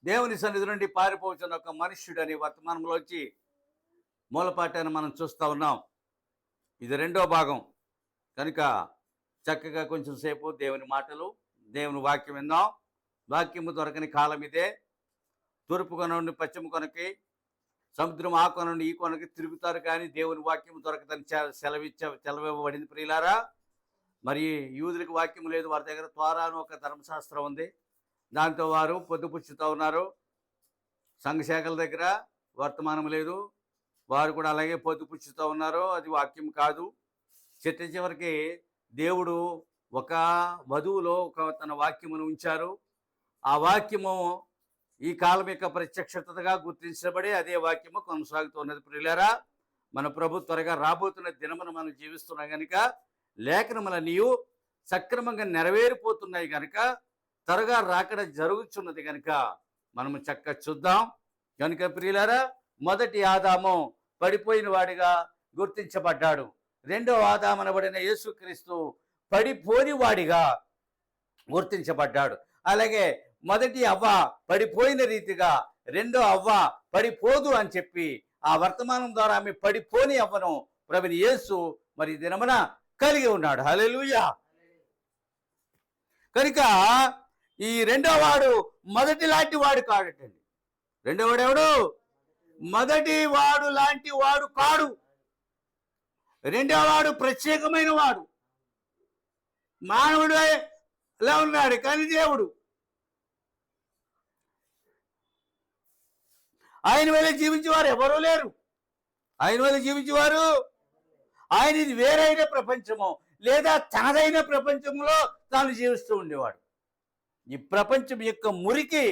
దేవుని సన్నిధి నుండి పారిపోతున్న ఒక మనుష్యుడని వర్తమానంలోంచి మూలపాఠాన్ని మనం చూస్తూ ఉన్నాం. ఇది రెండో భాగం కనుక చక్కగా కొంచెం సేపు దేవుని మాటలు, దేవుని వాక్యం విందాం. వాక్యము దొరకని కాలం ఇదే. తూర్పు కొన నుండి పశ్చిమ కొనకి, సముద్రం ఆ కొన నుండి ఈ కొనకి తిరుగుతారు, కానీ దేవుని వాక్యం దొరకదని సెలవివ్వబడింది ప్రియులారా. మరి యూదులకు వాక్యం లేదు, వారి దగ్గర త్వరాను ఒక ధర్మశాస్త్రం ఉంది, దాంతో వారు పొద్దుపుచ్చుతూ ఉన్నారు. సంఘశాఖల దగ్గర వర్తమానం లేదు, వారు కూడా అలాగే పొద్దుపుచ్చుతూ ఉన్నారు. అది వాక్యం కాదు. చివరికి దేవుడు ఒక వధువులో తన వాక్యమును ఉంచారు. ఆ వాక్యము ఈ కాలం యొక్క ప్రత్యక్షతగా గుర్తించబడి అదే వాక్యము కొనసాగుతున్నది ప్రియులారా. మన ప్రభు త్వరగా రాబోతున్న దినమును మనం జీవిస్తున్నాం కనుక లేఖనములన్నీ సక్రమంగా నెరవేరిపోతున్నాయి కనుక త్వరగా రాకడ జరుగుతున్నది కనుక మనము చక్కగా చూద్దాం. కనుక ప్రియులారా, మొదటి ఆదాము పడిపోయిన వాడిగా గుర్తించబడ్డాడు. రెండో ఆదాము అనబడిన యేసుక్రీస్తు పడిపోని వాడిగా గుర్తించబడ్డాడు. అలాగే మొదటి అవ్వ పడిపోయిన రీతిగా రెండో అవ్వ పడిపోదు అని చెప్పి ఆ వర్తమానం ద్వారా ఆమె పడిపోని అవ్వను ప్రభుని యేసు మరి దినమున కలిగి ఉన్నాడు. హల్లెలూయా. కనుక ఈ రెండో వాడు మొదటి లాంటి వాడు కాడటండి. రెండో వాడు ఎవడు? మొదటి వాడు లాంటి వాడు కాడు. రెండో వాడు ప్రత్యేకమైన వాడు. మానవుడు ఎలా ఉన్నాడు, కానీ దేవుడు ఆయన వల్ల జీవించేవారు ఎవరూ లేరు. ఆయన వల్ల జీవించేవారు, ఆయనది వేరైన ప్రపంచము లేదా తనదైన ప్రపంచంలో తాను జీవిస్తూ ఉండేవాడు. ఈ ప్రపంచం యొక్క మురికి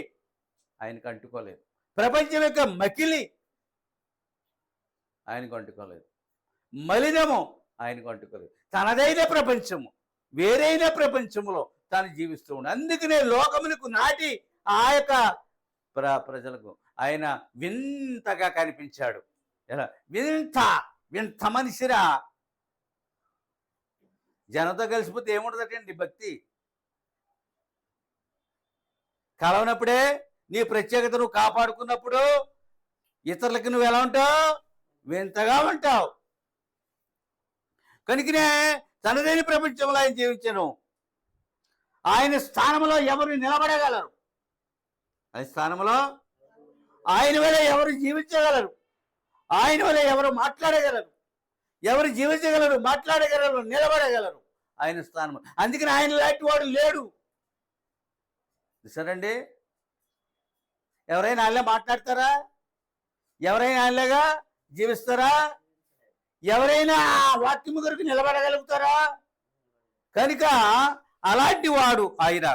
ఆయనకు అంటుకోలేదు, ప్రపంచం యొక్క మకిలి ఆయనకు అంటుకోలేదు, మలినము ఆయనకు అంటుకోలేదు. తనదైన ప్రపంచము, వేరైన ప్రపంచంలో తాను జీవిస్తూ ఉండే. అందుకనే లోకమునకు నాటి ఆ యొక్క ప్రజలకు ఆయన వింతగా కనిపించాడు. ఎలా వింత మనిషిరా. జనంతో కలిసిపోతే ఏముండదటండి భక్తి. కలవనప్పుడే నీ ప్రత్యేకత నువ్వు కాపాడుకున్నప్పుడు ఇతరులకి నువ్వు ఎలా ఉంటావు? వింతగా ఉంటావు. కనుకనే తనదైన ప్రపంచంలో ఆయన జీవించను. ఆయన స్థానంలో ఎవరు నిలబడగలరు? ఆయన స్థానంలో ఆయన వల్ల ఎవరు జీవించగలరు? ఆయన వల్ల ఎవరు మాట్లాడగలరు? ఎవరు జీవించగలరు, మాట్లాడగలరు, నిలబడగలరు? ఆయన స్థానం. అందుకని ఆయన లాంటి వాడు లేడు. సరేండి, ఎవరైనా ఆయనలా మాట్లాడతారా? ఎవరైనా ఆయనలాగా జీవిస్తారా? ఎవరైనా వాక్యము కొరకు నిలబడగలుగుతారా? కనుక అలాంటి వాడు ఆయన.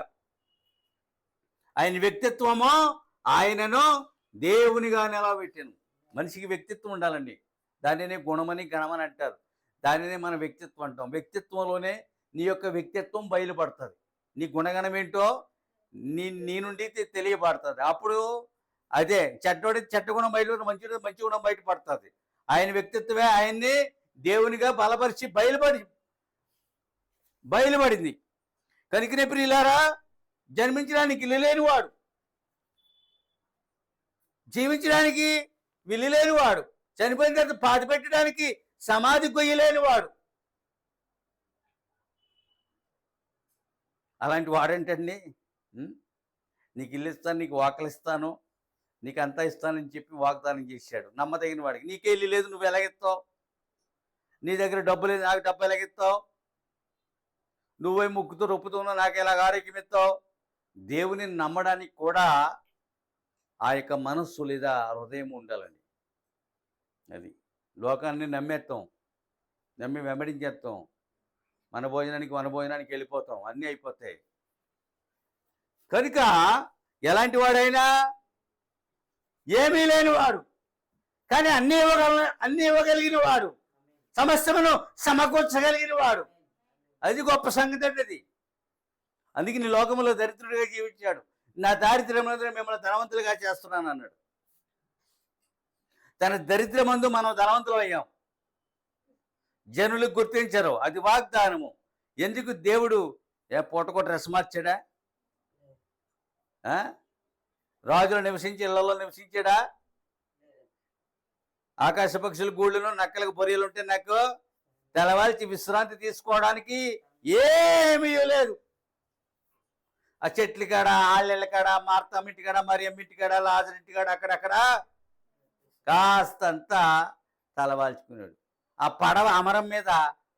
ఆయన వ్యక్తిత్వము ఆయనను దేవునిగా నిలబెట్టాను. మనిషికి వ్యక్తిత్వం ఉండాలండి. దానినే గుణమని గణమని అంటారు. దానినే మన వ్యక్తిత్వం అంటాం. వ్యక్తిత్వంలోనే నీ యొక్క వ్యక్తిత్వం బయలుపడుతుంది. నీ గుణగణం ఏంటో నీ నుండి తెలియబడుతుంది. అప్పుడు అదే చెడ్డోడి చెడ్డ గుణం బయలు, మంచి గుణం బయటపడుతుంది. ఆయన వ్యక్తిత్వమే ఆయన్ని దేవునిగా బలపరిచి బయలుపడింది. కనుకనే ప్రియులారా, జన్మించడానికి ఇల్లు లేనివాడు, జీవించడానికి విల్లు లేనివాడు, చనిపోయిన తర్వాత పాతి పెట్టడానికి సమాధి గొయ్యలేనివాడు, అలాంటి వాడంటండి నీకు ఇల్లు ఇస్తాను, నీకు వాకలు ఇస్తాను, నీకు అంతా ఇస్తానని చెప్పి వాగ్దానం చేశాడు. నమ్మదగిన వాడికి. నీకే ఇల్లు లేదు, నువ్వు ఎలాగెత్తావు? నీ దగ్గర డబ్బు లేదు, నాకు డబ్బు ఎలాగెత్తావు? నువ్వే ముక్కుతూ రొప్పుతున్నావు, నాకు ఎలాగ ఆరోగ్యం ఇస్తావు? దేవుని నమ్మడానికి కూడా ఆ యొక్క మనస్సు లేదా హృదయం ఉండాలని. అది లోకాన్ని నమ్మేస్తాం, నమ్మి వెంబడించేస్తాం, మన భోజనానికి వెళ్ళిపోతాం, అన్నీ అయిపోతాయి. కనుక ఎలాంటి వాడైనా ఏమీ లేనివాడు, కానీ అన్నీ ఇవ్వగలిగిన వాడు, సమస్యను సమకూర్చగలిగిన వాడు. అది గొప్ప సంగతి అండి అది. అందుకే నీ లోకంలో దరిద్రుడిగా జీవించాడు. నా దారిద్ర్యమందు మిమ్మల్ని ధనవంతులుగా చేస్తున్నాను అన్నాడు. తన దరిద్రమందు మనం ధనవంతులు అయ్యాం. జనులు గుర్తించరు, అది వాగ్దానము. ఎందుకు దేవుడు పూటకో డ్రెస్ మార్చాడా? రాజులు నివసించి ఇళ్లలో నివసించాడా? ఆకాశ పక్షుల గూళ్ళను నక్కలకు బొరియలు ఉంటే నాకు తెల్లవాల్చి విశ్రాంతి తీసుకోవడానికి ఏమీ లేదు. ఆ చెట్ల కాడ, ఆళ్ళ కాడ, మార్తమ్మ ఇంటి కాడ, మరియమ్మ ఇంటి కాడ, లాజర్ ఇంటి కాడ అక్కడక్కడ కాస్తంతా తలవాల్చుకున్నాడు. ఆ పడవ అమరం మీద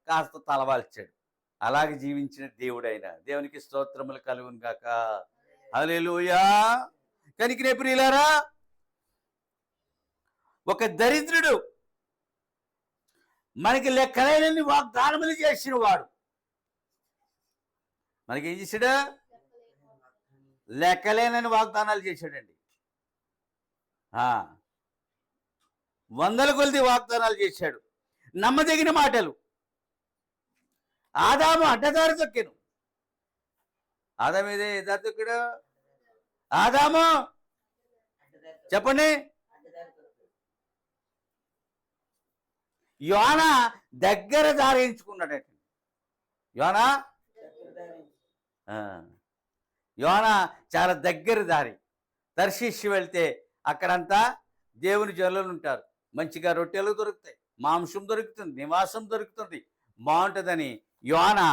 కాస్త తలవాల్చాడు. అలాగే జీవించిన దేవుడైన దేవునికి స్తోత్రములు కలుగును గాక. హల్లెలూయా. కనికిరే ప్రియులారా, ఒక దరిద్రుడు మనకి లెక్కలేనన్ని వాగ్దానములు చేసిన వాడు మనకి ఏం చేశాడు? లెక్కలేనని వాగ్దానాలు చేశాడండి. వందల కొలది వాగ్దానాలు చేశాడు. నమ్మదగిన మాటలు. ఆదాము అడ్డదారి తొక్కాను. ఆదాము ఇదే దారి తొక్కాడు. ఆదాము చెప్పండి. యోనా దగ్గర దారి ఎంచుకున్నాడట. యోనా చాలా దగ్గర దారి. తర్షీషు వెళ్తే అక్కడంతా దేవుని జనులు ఉంటారు. మంచిగా రొట్టెలు దొరుకుతాయి, మాంసం దొరుకుతుంది, నివాసం దొరుకుతుంది, బాగుంటుందని యోనా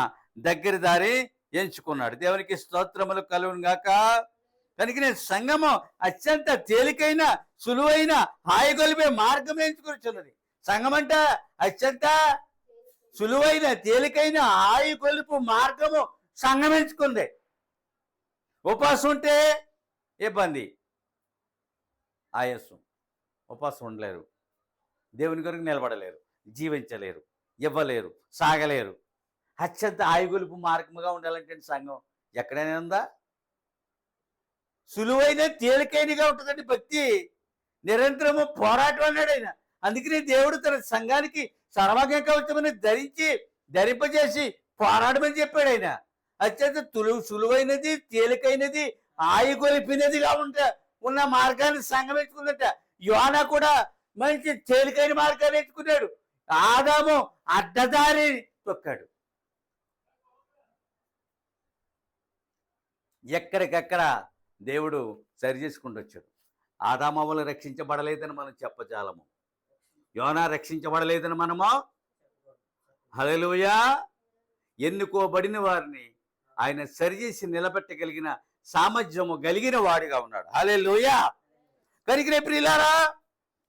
దగ్గర దారి ఎంచుకున్నాడు. దేవునికి స్తోత్రములు కలుగును గాక. కనుక నేను సంఘము అత్యంత తేలికైన సులువైన హాయిగొలిపే మార్గం ఎంచుకొచ్చున్నది. సంఘం అంటే అత్యంత సులువైన తేలికైన హాయిగొలుపు మార్గము సంఘం ఎంచుకుంది. ఉపవాసం ఉంటే ఇబ్బంది, ఆయాసం. ఉపవాసం ఉండలేరు, దేవుని కొరకు నిలబడలేరు, జీవించలేరు, ఇవ్వలేరు, సాగలేరు. అత్యంత ఆయుగొలుపు మార్గముగా ఉండాలంటే సంఘం ఎక్కడైనా ఉందా? సులువైన తేలికైనగా ఉంటుందండి భక్తి. నిరంతరము పోరాటం అన్నాడు ఆయన. అందుకనే దేవుడు తన సంఘానికి సర్వాంగ కవచమని ధరింపజేసి పోరాడమని చెప్పాడు ఆయన. అత్యంత సులువైనది, తేలికైనది, ఆయుగొలిపినదిగా ఉన్న మార్గాన్ని సంఘం ఎంచుకుందట. యోనా కూడా మంచి తేలికైన మార్గాన్ని ఎంచుకున్నాడు. ఆదాము అడ్డదారి తొక్కాడు. ఎక్కడికక్కడ దేవుడు సరి చేసుకుంటూ వచ్చాడు. ఆదామవ్వలు రక్షించబడలేదని మనం చెప్పజాలము. యోనా రక్షించబడలేదని మనము హల్లెలూయా. ఎన్నుకోబడిన వారిని ఆయన సరిచేసి నిలబెట్టగలిగిన సామర్థ్యము కలిగిన వాడిగా ఉన్నాడు. హల్లెలూయా. కనుక ప్రియులారా,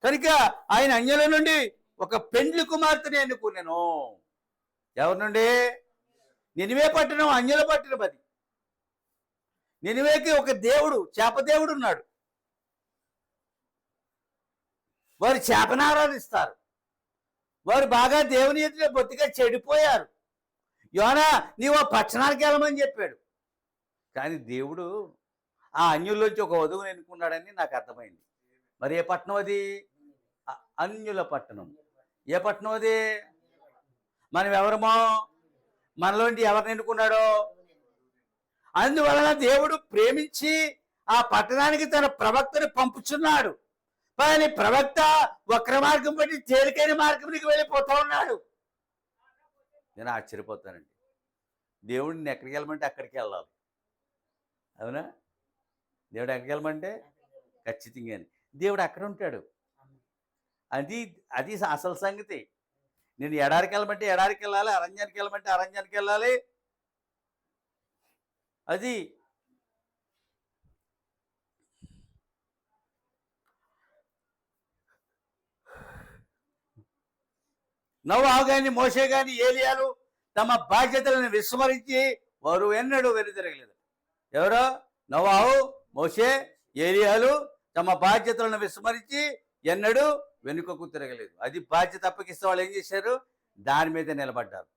కనుక ఆయన అన్యుల నుండి ఒక పెండ్లి కుమార్తెని ఎన్నుకున్నాను. ఎవరి నుండి? నినివే పట్టణం అన్యుల పట్టణం. అది నినివేకి ఒక దేవుడు, చేపదేవుడు ఉన్నాడు. వారు చేపను ఆరాధిస్తారు. వారు బాగా దేవుని ఎదుట బొత్తిగా చెడిపోయారు. యోనా నీవు పట్టణానికి వెళ్ళమని చెప్పాడు. కానీ దేవుడు ఆ అన్యుల్లోంచి ఒక వధువుని ఎన్నుకున్నాడని నాకు అర్థమైంది. మరి ఏ పట్టణం అది? అన్యుల పట్టణం. ఏ పట్టణం అది? మనం ఎవరమో, మనలోంటి ఎవరిని ఎన్నుకున్నాడో. అందువలన దేవుడు ప్రేమించి ఆ పట్టణానికి తన ప్రవక్తని పంపుచున్నాడు. కానీ ప్రవక్త వక్ర మార్గం బట్టి తేలికైన మార్గంలోకి వెళ్ళిపోతూ ఉన్నాడు. నేను ఆశ్చర్యపోతానండి. దేవుడిని ఎక్కడికి వెళ్ళమంటే అక్కడికి వెళ్ళాలి. అవునా? దేవుడు ఎక్కడికి వెళ్ళమంటే ఖచ్చితంగా దేవుడు అక్కడ ఉంటాడు. అది అసలు సంగతి. నేను ఎడారికి వెళ్ళమంటే ఎడారికి వెళ్ళాలి, అరణ్యానికి వెళ్ళమంటే అరణ్యానికి వెళ్ళాలి. అది నోవహు గాని మోషే గాని ఏలియాలు తమ బాధ్యతలను విస్మరించి వారు ఎన్నడూ వెనుతిరగలేదు. ఎవరో? నోవహు, మోషే, ఏలియాలు తమ బాధ్యతలను విస్మరించి ఎన్నడూ వెనుకకు తిరగలేదు. అది బాధ్యత అప్పగిస్తే వాళ్ళు ఏం చేశారు? దాని మీద నిలబడ్డారు,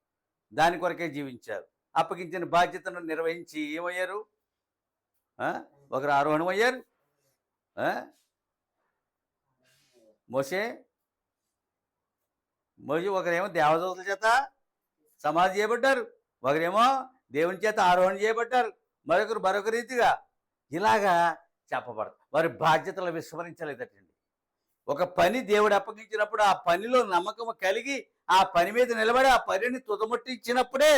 దాని కొరకే జీవించారు. అప్పగించిన బాధ్యతను నిర్వహించి ఏమయ్యారు? ఒకరు ఆరోహణం అయ్యారు. మోషే ఒకరేమో దేవదూతల చేత సమాధి చేయబడ్డారు, ఒకరేమో దేవుని చేత ఆరోహణ చేయబడ్డారు, మరొక రీతిగా ఇలాగా చెప్పబడతారు. వారి బాధ్యతలు విస్మరించలేదటండి. ఒక పని దేవుడు అప్పగించినప్పుడు ఆ పనిలో నమ్మకం కలిగి ఆ పని మీద నిలబడి ఆ పనిని తుదముట్టించినప్పుడే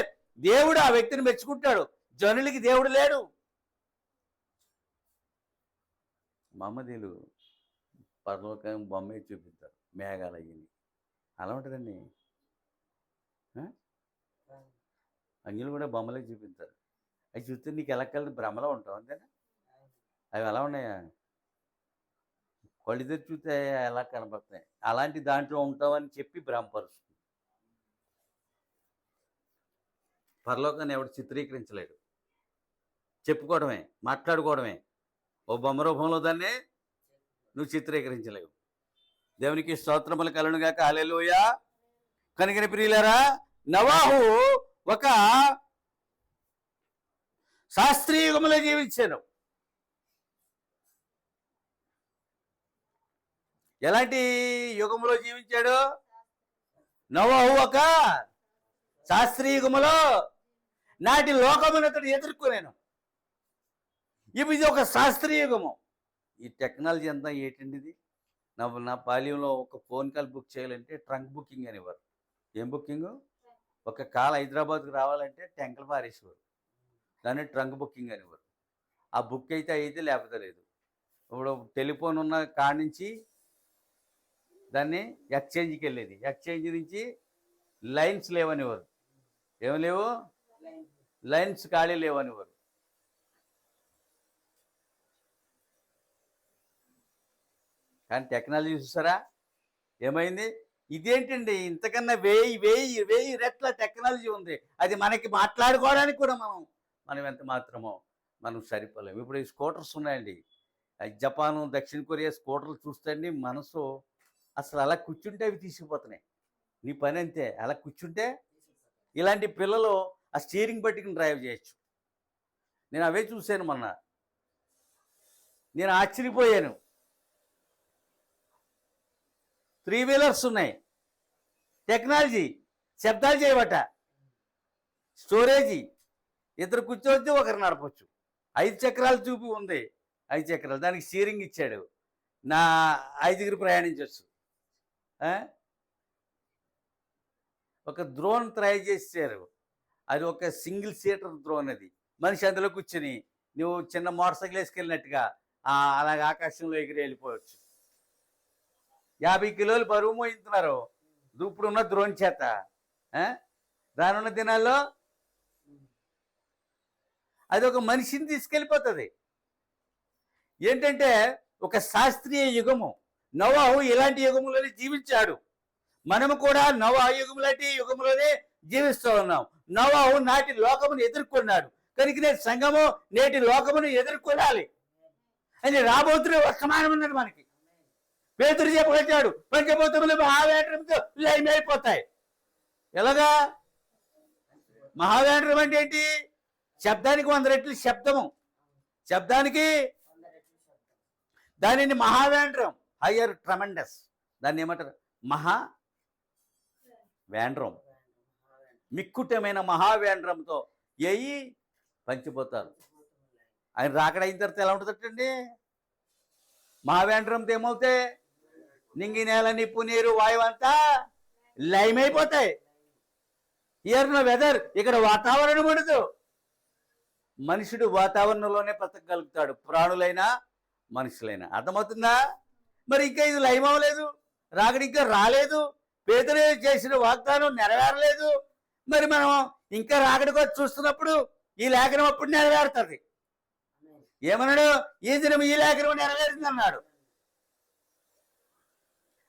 దేవుడు ఆ వ్యక్తిని మెచ్చుకుంటాడు. జనులకి దేవుడు లేడు. మమ్మదీలు పరలోకం బొమ్మే చూపిస్తారు, మేఘాలు అయ్యింది. అలా ఉంటుందండి. అంగిలు కూడా బొమ్మలే చూపిస్తారు. అవి చూస్తే నీకు ఎలా కలిసి భ్రమలో ఉంటావు అంతేనా? అవి ఎలా ఉన్నాయా? కళ్ళు తెరిచి చూస్తే ఎలా కనపడుతున్నాయి. అలాంటి దాంట్లో ఉంటావని చెప్పి భ్రమపరుస్తుంది. పరలోకాన్ని ఎవడు చిత్రీకరించలేడు. చెప్పుకోవడమే, మాట్లాడుకోవడమే. ఓ బొమ్మ రూపంలో దాన్ని నువ్వు చిత్రీకరించలేవు. దేవునికి స్తోత్రములు కలుగునుగాక. హల్లెలూయా. కనుక ప్రియులారా, నోవహు ఒక శాస్త్రీయ యుగంలో జీవించాను. ఎలాంటి యుగంలో జీవించాడు? నోవహు ఒక శాస్త్రీయ యుగములో నాటి లోకమును అతడు ఎదుర్కొనేను. ఇది ఒక శాస్త్రీయ యుగము. ఈ టెక్నాలజీ అంతా ఏంటండి? నా బాల్యంలో ఒక ఫోన్ కాల్ బుక్ చేయాలంటే ట్రంక్ బుకింగ్ అనేవారు. ఏం బుకింగ్? ఒక కాల్ హైదరాబాద్కి రావాలంటే టెంకలు పారేసేవారు, దాన్ని ట్రంక్ బుకింగ్ అనేవారు. ఆ బుక్ అయితే లేకపోతే లేదు. ఇప్పుడు టెలిఫోన్ ఉన్న కాడ నుంచి దాన్ని ఎక్స్చేంజ్కి వెళ్ళేది, ఎక్స్చేంజ్ నుంచి లైన్స్ లేవనేవారు. ఏం లేవు? లైన్స్ ఖాళీ లేవనేవారు. కానీ టెక్నాలజీ చూసారా ఏమైంది? ఇదేంటండి, ఇంతకన్నా వెయ్యి రెట్ల టెక్నాలజీ ఉంది. అది మనకి మాట్లాడుకోవడానికి కూడా మనం ఎంత మాత్రమో మనం సరిపోలేము. ఇప్పుడు ఈ స్కూటర్స్ ఉన్నాయండి. జపాను, దక్షిణ కొరియా స్కూటర్లు చూస్తే అండి మనసు అసలు అలా కూర్చుంటే అవి తీసుకుపోతున్నాయి. నీ పని అంతే, అలా కూర్చుంటే. ఇలాంటి పిల్లలు ఆ స్టీరింగ్ పట్టుకుని డ్రైవ్ చేయొచ్చు. నేను అవే చూశాను మొన్న. నేను ఆశ్చర్యపోయాను. 3 వీలర్స్ ఉన్నాయి, టెక్నాలజీ, శబ్దాలు చేయబట్ట, స్టోరేజీ, ఇద్దరు కూర్చోవచ్చు, ఒకరు నడపచ్చు. 5 చక్రాలు చూపి ఉంది, 5 చక్రాలు. దానికి స్టీరింగ్ ఇచ్చాడు. నా 5గురు ప్రయాణించవచ్చు. ఒక డ్రోన్ ట్రై చేశారు. అది ఒక సింగిల్ సీటర్ డ్రోన్. అది మనిషి అందులో కూర్చొని నువ్వు చిన్న మోటార్ సైకిల్ వేసుకెళ్ళినట్టుగా అలాగే ఆకాశంలో ఎగిరి వెళ్ళిపోవచ్చు. 50 కిలోలు బరువు మోయిస్తున్నారు ఇప్పుడున్న డ్రోన్ చేత. రానున్న దినాల్లో అది ఒక మనిషిని తీసుకెళ్ళిపోతుంది. ఏంటంటే ఒక శాస్త్రీయ యుగము. నోవహు ఇలాంటి యుగములోనే జీవించాడు. మనము కూడా నోవహు యుగం లాంటి యుగంలోనే జీవిస్తూ ఉన్నాం. నోవహు నాటి లోకమును ఎదుర్కొన్నాడు. కనుక సంఘము నేటి లోకమును ఎదుర్కొనాలి అని రాబోతున్న వర్తమానం ఉన్నది మనకి. పేతురు చెప్పగలిగాడు, పంచభూతములు మహావేంద్రంతో లయమైపోతాయి. ఎలాగా? మహావేంద్రం అంటే ఏంటి? శబ్దానికి 100 రెట్లు శబ్దము. శబ్దానికి దానిని మహావేంద్రం, హయ్యర్ ట్రమండస్. దాన్ని ఏమంటారు? మహావేంద్రం. మిక్కుటమైన మహావేంద్రంతో ఏయి పంచిపోతారు. ఆయన రాకడ అయిన తర్వాత ఎలా ఉంటుందండి? మహావేంద్రంతో ఏమవుతాయి? నింగి, నేల, నిప్పు, నీరు, వాయువు అంతా లయమైపోతాయి. Here know whether. ఇక్కడ వాతావరణం ఉండదు. మనుషుడు వాతావరణంలోనే బ్రతకగలుగుతాడు, ప్రాణులైనా మనుషులైనా. అర్థమవుతుందా? మరి ఇంకా ఇది లయం అవ్వలేదు, రాకడ ఇంకా రాలేదు, పేతురు చేసిన వాగ్దానం నెరవేరలేదు. మరి మనం ఇంకా రాకడికి చూస్తున్నప్పుడు ఈ లేఖనం అప్పుడు నెరవేరుతుంది. ఏమన్నాడు? ఈ దినం ఈ లేఖనం నెరవేరింది అన్నాడు.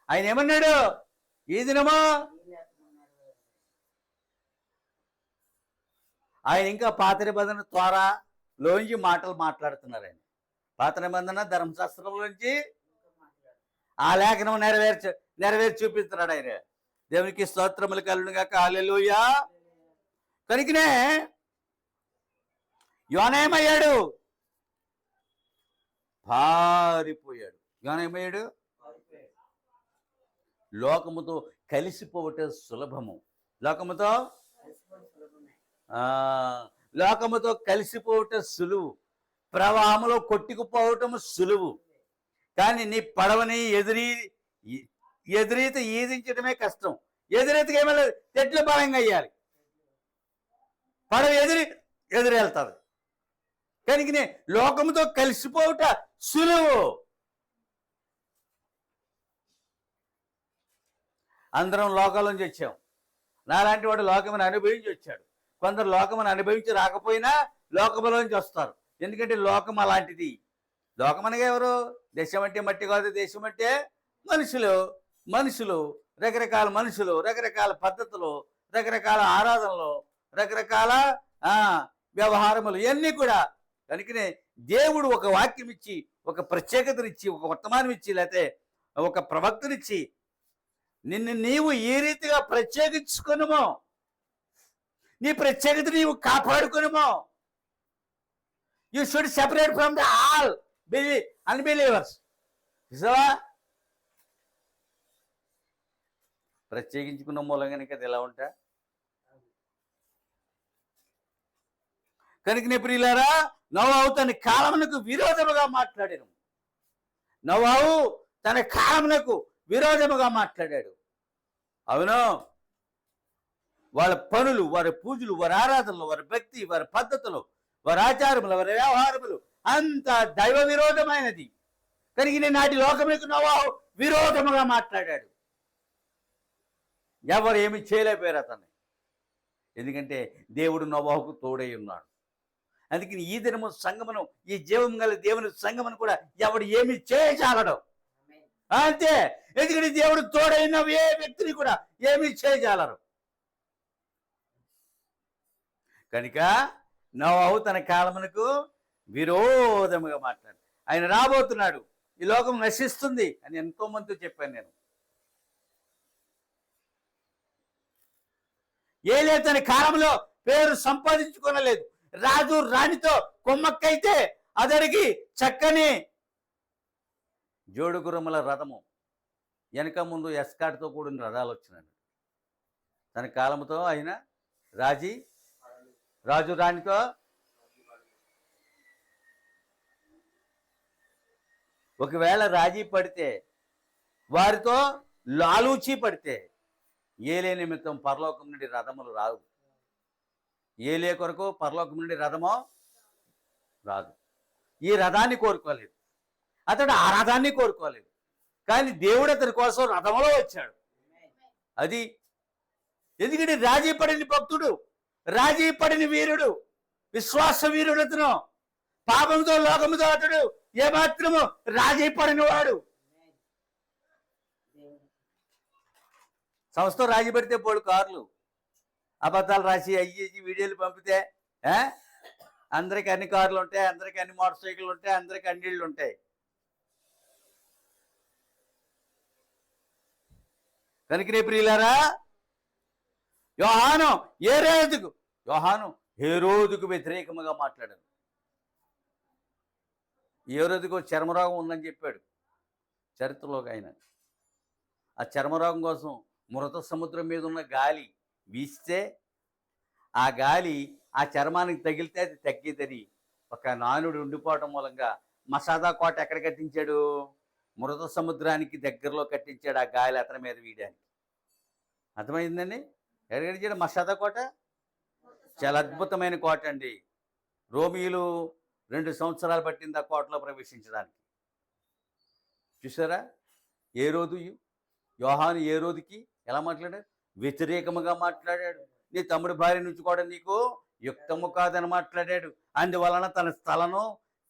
ఆయన ఏమన్నాడు? ఈ దినమో. ఆయన ఇంకా పాత నిబంధన త్వరలోంచి మాటలు మాట్లాడుతున్నారు. ఆయన పాత నిబంధన ధర్మశాస్త్రంలోంచి ఆ లేఖనం నెరవేర్చి చూపిస్తున్నాడు ఆయన. దేవునికి స్తోత్రములు కలుగునుగాక. హల్లెలూయా. కనుకనే యోనా ఏమయ్యాడు? పారిపోయాడు. యోనా ఏమయ్యాడు? లోకముతో కలిసిపోవటం సులభము. లోకముతో కలిసిపోవటం సులువు, ప్రవాహంలో కొట్టుకుపోవటం సులువు. కానీ నీ పడవని ఎదురీత ఈదించడమే కష్టం. ఎదురీతకి ఏమైనా తెట్లు బలంగా అయ్యాలి. పడవ ఎదురెళ్తుంది. కనుక లోకముతో కలిసిపోవట సులువు, అందరం లోకంలోంచి వచ్చాం. నాలాంటి వాడు లోకమును అనుభవించి వచ్చాడు. కొందరు లోకమును అనుభవించి రాకపోయినా లోకములోంచి వస్తారు. ఎందుకంటే లోకం అలాంటిది. లోకం అనగా ఎవరు? దేశం అంటే మట్టి కాదు, దేశం అంటే మనుషులు రకరకాల మనుషులు, రకరకాల పద్ధతులు, రకరకాల ఆరాధనలు, రకరకాల వ్యవహారములు ఇవన్నీ కూడా. కనుకనే దేవుడు ఒక వాక్యం ఇచ్చి, ఒక ప్రత్యేకతనిచ్చి, ఒక వర్తమానం ఇచ్చి, లేకపోతే ఒక ప్రవక్తనిచ్చి నిన్ను నీవు ఈ రీతిగా ప్రత్యేకించుకునుమో, నీ ప్రత్యేకత నీవు కాపాడుకునుమో. You should separate from the all unbelievers. నిజమా? ప్రత్యేకించుకున్న మూలంగానే కదా ఎలా ఉంటా. కనుకనే ప్రియులారా, నోవాహు తన కాలమునకు విరోధముగా మాట్లాడాను. నోవాహు తన కాలమునకు విరోధముగా మాట్లాడాడు. అవును, వాళ్ళ పనులు, వారి పూజలు, వారి ఆరాధనలు, వారి భక్తి, వారి పద్ధతులు, వారి ఆచారములు, వారి వ్యవహారములు అంత దైవ విరోధమైనది. కనుక నాటి లోకమునకు నోవాహు విరోధముగా మాట్లాడాడు. ఎవరు ఏమి చేయలేకపోయారు అతన్ని. ఎందుకంటే దేవుడు నోవాహుకు తోడై ఉన్నాడు. అందుకని ఈ దినము సంగమను, ఈ జీవం గల దేవుని సంగమను కూడా ఎవడు ఏమి చేయజాలడు. అంతే. ఎందుకంటే దేవుడు తోడైన ఏ వ్యక్తిని కూడా ఏమి చేయజాలరు. కనుక నోవాహు తన కాలమునకు విరోధముగా మాట్లాడు. ఆయన రాబోతున్నాడు, ఈ లోకం నశిస్తుంది అని ఎంతో మందితో చెప్పాను నేను. ఏలే తన కాలంలో పేరు సంపాదించుకోనలేదు. రాజు రాణితో కొమ్మక్కైతే అతడికి చక్కని జోడుగురముల రథము, వెనక ముందు ఎస్కాట్తో కూడిన రథాలు వచ్చినాడు. తన కాలంతో ఆయన రాజు రాణితో ఒకవేళ రాజీ పడితే, వారితో లాలూచి పడితే ఏలే నిమిత్తం పరలోకం నుండి రథములు రావు. ఏలే కొరకు పరలోకం నుండి రథమో రాదు. ఈ రథాన్ని కోరుకోలేదు, అతడు ఆ రథాన్ని కోరుకోలేదు. కానీ దేవుడు అతని కోసం రథంలో వచ్చాడు. అది ఎందుకంటే రాజీ పడిన భక్తుడు, రాజీ పడిన వీరుడు, విశ్వాస వీరుడు అతను. పాపంతో లోకముతో అతడు ఏమాత్రము రాజీ పడిన వాడు. సంస్థ రాజీ పడితే పోడు కార్లు అబద్ధాలు రాసి అయ్యి వీడియోలు పంపితే అందరికి అన్ని కార్లు ఉంటాయి, అందరికి అన్ని మోటార్ సైకిళ్ళు ఉంటాయి, అందరికి అన్ని ఇళ్ళు ఉంటాయి. కనుకనే ప్రియులారా, యోహాను హేరోదుకు వ్యతిరేకముగా మాట్లాడాడు. హేరోదుకు చర్మరోగం ఉందని చెప్పాడు చరిత్రలోకి. ఆయన ఆ చర్మరోగం కోసం మృత సముద్రం మీద ఉన్న గాలి వీస్తే ఆ గాలి ఆ చర్మానికి తగిలితే అది తగ్గిద్దని ఒక నానుడు ఉండిపోవటం మూలంగా మసాదా కోట ఎక్కడ కట్టించాడు? మృత సముద్రానికి దగ్గరలో కట్టించాడు. ఆ గాలి అతని మీద వీయడానికి. అర్థమైందండి? ఎక్కడ కట్టించాడు? మసాదా కోట. చాలా అద్భుతమైన కోట అండి. రోమియోలు 2 సంవత్సరాలు పట్టింది ఆ కోటలో ప్రవేశించడానికి. చూసారా? యోహాను హేరోదుకి ఎలా మాట్లాడాడు? వ్యతిరేకముగా మాట్లాడాడు. నీ తమ్ముడి భార్య నుంచి కూడా నీకు యుక్తము కాదని మాట్లాడాడు. అందువలన తన స్థలను,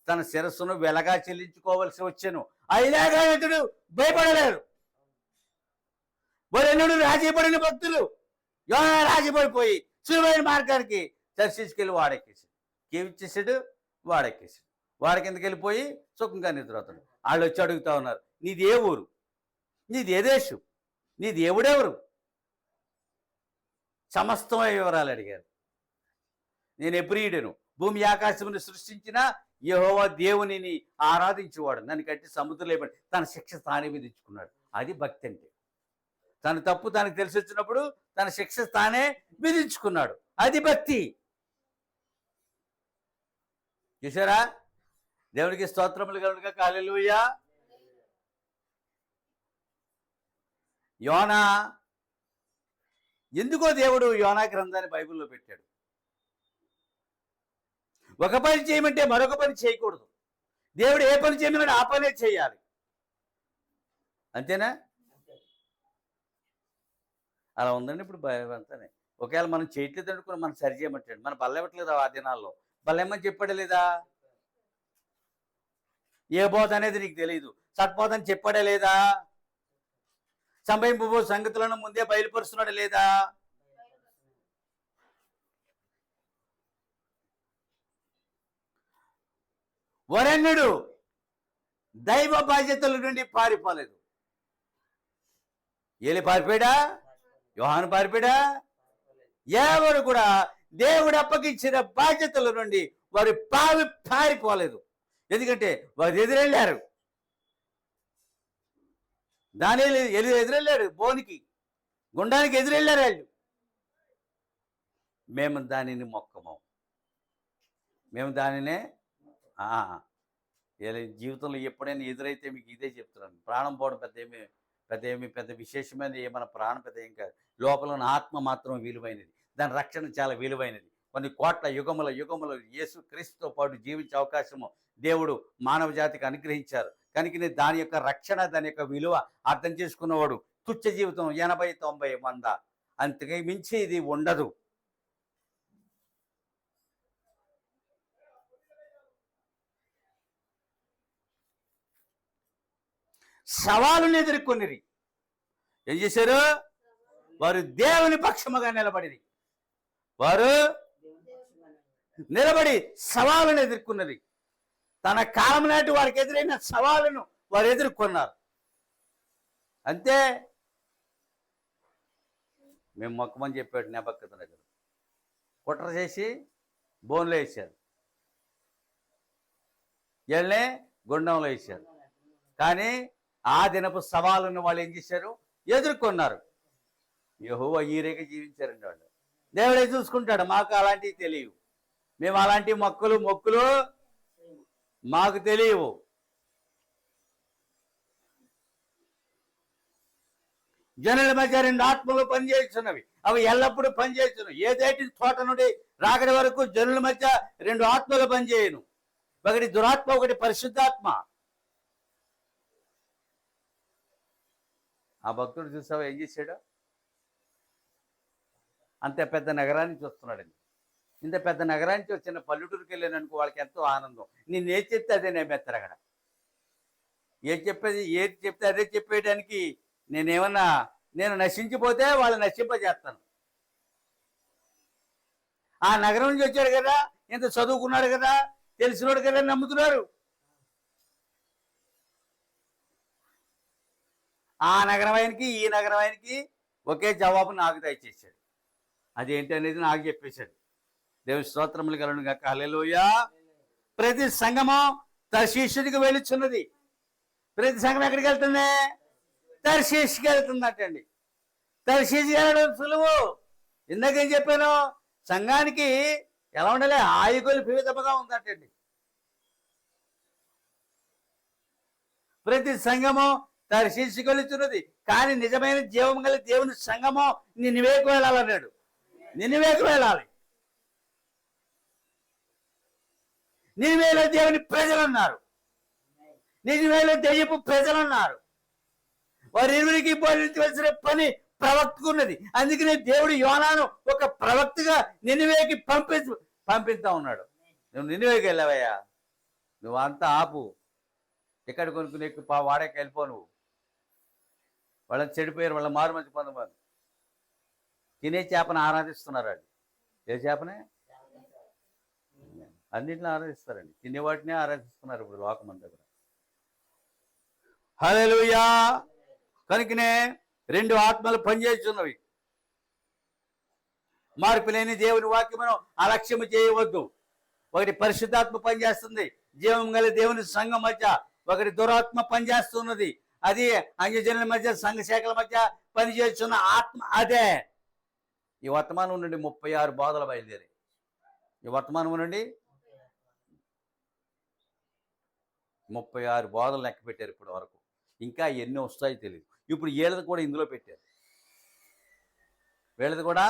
తన శిరస్సును వెలగా చెల్లించుకోవలసి వచ్చాను. అయినా కానీ ఇతడు భయపడలేడు. వారెన్నడూ రాజీపడిన భక్తులు రాజీపడిపోయి సులువైన మార్గానికి చర్చించుకెళ్ళి వాడెక్కేసాడు. కేవిచ్చేసాడు, వాడెక్కేసాడు. వాడి కిందకి వెళ్ళిపోయి సుఖంగా నిద్రవుతాడు. వాళ్ళు వచ్చి అడుగుతా ఉన్నారు, నీది ఏ ఊరు, నీది ఏ దేశం, నీ దేవుడెవరు? సమస్తమైన వివరాలు అడిగారు. నేను ఎబ్రీయుడను, భూమి ఆకాశమును సృష్టించిన యెహోవా దేవునిని ఆరాధించేవాడు. నన్ను కట్టి సముద్రంలో పడి తన శిక్ష తానే విధించుకున్నాడు. అది భక్తి అంటే. తన తప్పు తనకు తెలిసి వచ్చినప్పుడు తన శిక్ష తానే విధించుకున్నాడు. అది భక్తి. చూసారా? దేవునికి స్తోత్రములు కలుగుగా. హల్లెలూయా. యోనా, ఎందుకో దేవుడు యోనా గ్రంథాన్ని బైబిల్లో పెట్టాడు. ఒక పని చేయమంటే మరొక పని చేయకూడదు. దేవుడు ఏ పని చేయమన్నాడు ఆ పనే చేయాలి. అంతేనా? అలా ఉందండి ఇప్పుడు అంతానే. ఒకవేళ మనం చేయట్లేదు అనుకుని మనం సరి చేయమంటాడు. మన బల్ల ఇవ్వట్లేదు ఆ దినాల్లో. బల్లేమని చెప్పాడా లేదా? ఏ బోధ అనేది నీకు తెలియదు. సత్బోధ అని చెప్పాడా లేదా? సంభవింపబో సంగతులను ముందే బయలుపరుస్తున్నాడా లేదా? వరెన్నడు దైవ బాధ్యతల నుండి పారిపోలేదు. ఏలి పారిపోయాడా? యోహాను పారిపోయాడా? ఎవరు కూడా దేవుడు అప్పగించిన బాధ్యతల నుండి వారు పారిపోలేదు. ఎందుకంటే వారు ఎదురెళ్ళారు. దానియేలు ఎదురెళ్ళాడు, బోనికి గుండానికి ఎదురెళ్ళారు వాళ్ళు. మేము దానిని మొక్కము, మేము దానినే జీవితంలో ఎప్పుడైనా ఎదురైతే మీకు ఇదే చెప్తున్నాను. ప్రాణం పోవడం పెద్ద విశేషమైనది ఏమన్నా ప్రాణం పెద్ద ఏం కాదు. లోపల ఉన్న ఆత్మ మాత్రం విలువైనది. దాని రక్షణ చాలా విలువైనది. కొన్ని కోట్ల యుగములు యేసు క్రీస్తుతో పాటు జీవించే అవకాశము దేవుడు మానవ జాతికి అనుగ్రహించారు. కనుక దాని యొక్క రక్షణ, దాని యొక్క విలువ అర్థం చేసుకున్నవాడు తుచ్చ జీవితం 80, 90, 100 అంతకు మించి ఇది ఉండదు. సవాలును ఎదుర్కొనిరి. ఏం చేశారు? వారు దేవుని పక్షముగా వారు నిలబడి సవాలును ఎదుర్కొన్నది. తన కాలం నాటి వారికి ఎదురైన సవాలును వారు ఎదుర్కొన్నారు. అంతే. మేము మొక్కమని చెప్పాడు నెబుకద్నెజరు. కుట్ర చేసి బోన్లో వేశారు, వీళ్ళనే గుండంలో వేశారు. కానీ ఆ దినపు సవాలును వాళ్ళు ఏం చేశారు? ఎదుర్కొన్నారు. యెహోవా ఈరేగా జీవించారండి వాళ్ళు. దేవుడే చూసుకుంటాడు. మాకు అలాంటివి తెలియవు. మేము అలాంటి మొక్కులు మాకు తెలియవు. జనుల మధ్య 2 ఆత్మలు పనిచేస్తున్నవి. అవి ఎల్లప్పుడూ పనిచేస్తున్నవి. ఏదైతే తోట నుండి రాకడి వరకు జనుల మధ్య 2 ఆత్మలు పనిచేయను. ఒకటి దురాత్మ, ఒకటి పరిశుద్ధాత్మ. ఆ భక్తుడు చూసావా ఏం చేశాడు? అంత పెద్ద నగరాన్ని చూస్తున్నాడండి. ఇంత పెద్ద నగరానికి చిన్న పల్లెటూరుకి వెళ్ళాననుకో వాళ్ళకి ఎంతో ఆనందం. నేను ఏది చెప్తే అదే నేమెత్తారు అక్కడ. ఏది చెప్తే అదే చెప్పేయడానికి నేను నశించిపోతే వాళ్ళు నశింపజేస్తాను. ఆ నగరం నుంచి వచ్చాడు కదా, ఇంత చదువుకున్నాడు కదా, తెలిసినోడు కదా నమ్ముతున్నారు. ఆ నగరం ఆయనకి ఈ నగరం ఆయనకి ఒకే జవాబు నాకు దయచేశాడు. అదేంటి అనేది నాకు చెప్పేశాడు. దేవుని స్తోత్రములు కలుగును గాక. హల్లెలూయా. ప్రతి సంఘము తర్షీషుకి వెళ్ళుచున్నది. ప్రతి సంఘం ఎక్కడికి వెళ్తుంది? తర్షీషుకి వెళ్తుందటండి. తర్షీషుకి వెళ్ళడం సులువు. ఇందాకేం చెప్పాను? సంఘానికి ఎలా ఉండాలి? ఆయుగోలు వివిధముగా ఉందటండి. ప్రతి సంఘము తర్షీషుకి వెళుతున్నది. కానీ నిజమైన జీవం గల దేవుని సంఘము నినివేకు వెళ్ళాలన్నాడు. నినివేకు వెళ్ళాలి. నినివేలో దేవుని ప్రజలు ఉన్నారు. నినివేలో దెయ్యపు ప్రజలు ఉన్నారు. వారి ఇరువురికి బోధించవలసిన పని ప్రవక్తకున్నది. అందుకనే దేవుడు యోనాను ఒక ప్రవక్తగా నినివేకి పంపిస్తా ఉన్నాడు. నువ్వు నినివేకి వెళ్ళావయ్యా, నువ్వు అంతా ఆపు. ఎక్కడ కొనుక్కునే వాడకి వెళ్ళిపో. నువ్వు వాళ్ళని చెడిపోయారు. వాళ్ళ మారు మంచి పొందమని తినే చేపను ఆరాధిస్తున్నారు. వాళ్ళు ఏ చేపనే? అన్నింటిని ఆరాధిస్తారండి. తినే వాటినే ఆరాధిస్తున్నారు ఇప్పుడు లోకమంతా కూడా. హల్లెలూయా. కనుకనే 2 ఆత్మలు పనిచేస్తున్నవి. మార్పు లేని దేవుని వాక్యమును అలక్ష్యము చేయవద్దు. ఒకటి పరిశుద్ధాత్మ పనిచేస్తుంది జీవం గల దేవుని సంఘం మధ్య. ఒకటి దురాత్మ పనిచేస్తున్నది. అది అన్యజనుల మధ్య, సంఘ శాఖల మధ్య పనిచేస్తున్న ఆత్మ అదే. ఈ వర్తమానం నుండి 36 బోధలు బయలుదేరి. ఈ వర్తమానం నుండి 36 బోధలు లెక్క పెట్టారు ఇప్పటి వరకు. ఇంకా ఎన్ని వస్తాయో తెలియదు. ఇప్పుడు వీళ్ళది కూడా ఇందులో పెట్టారు. వీళ్ళది కూడా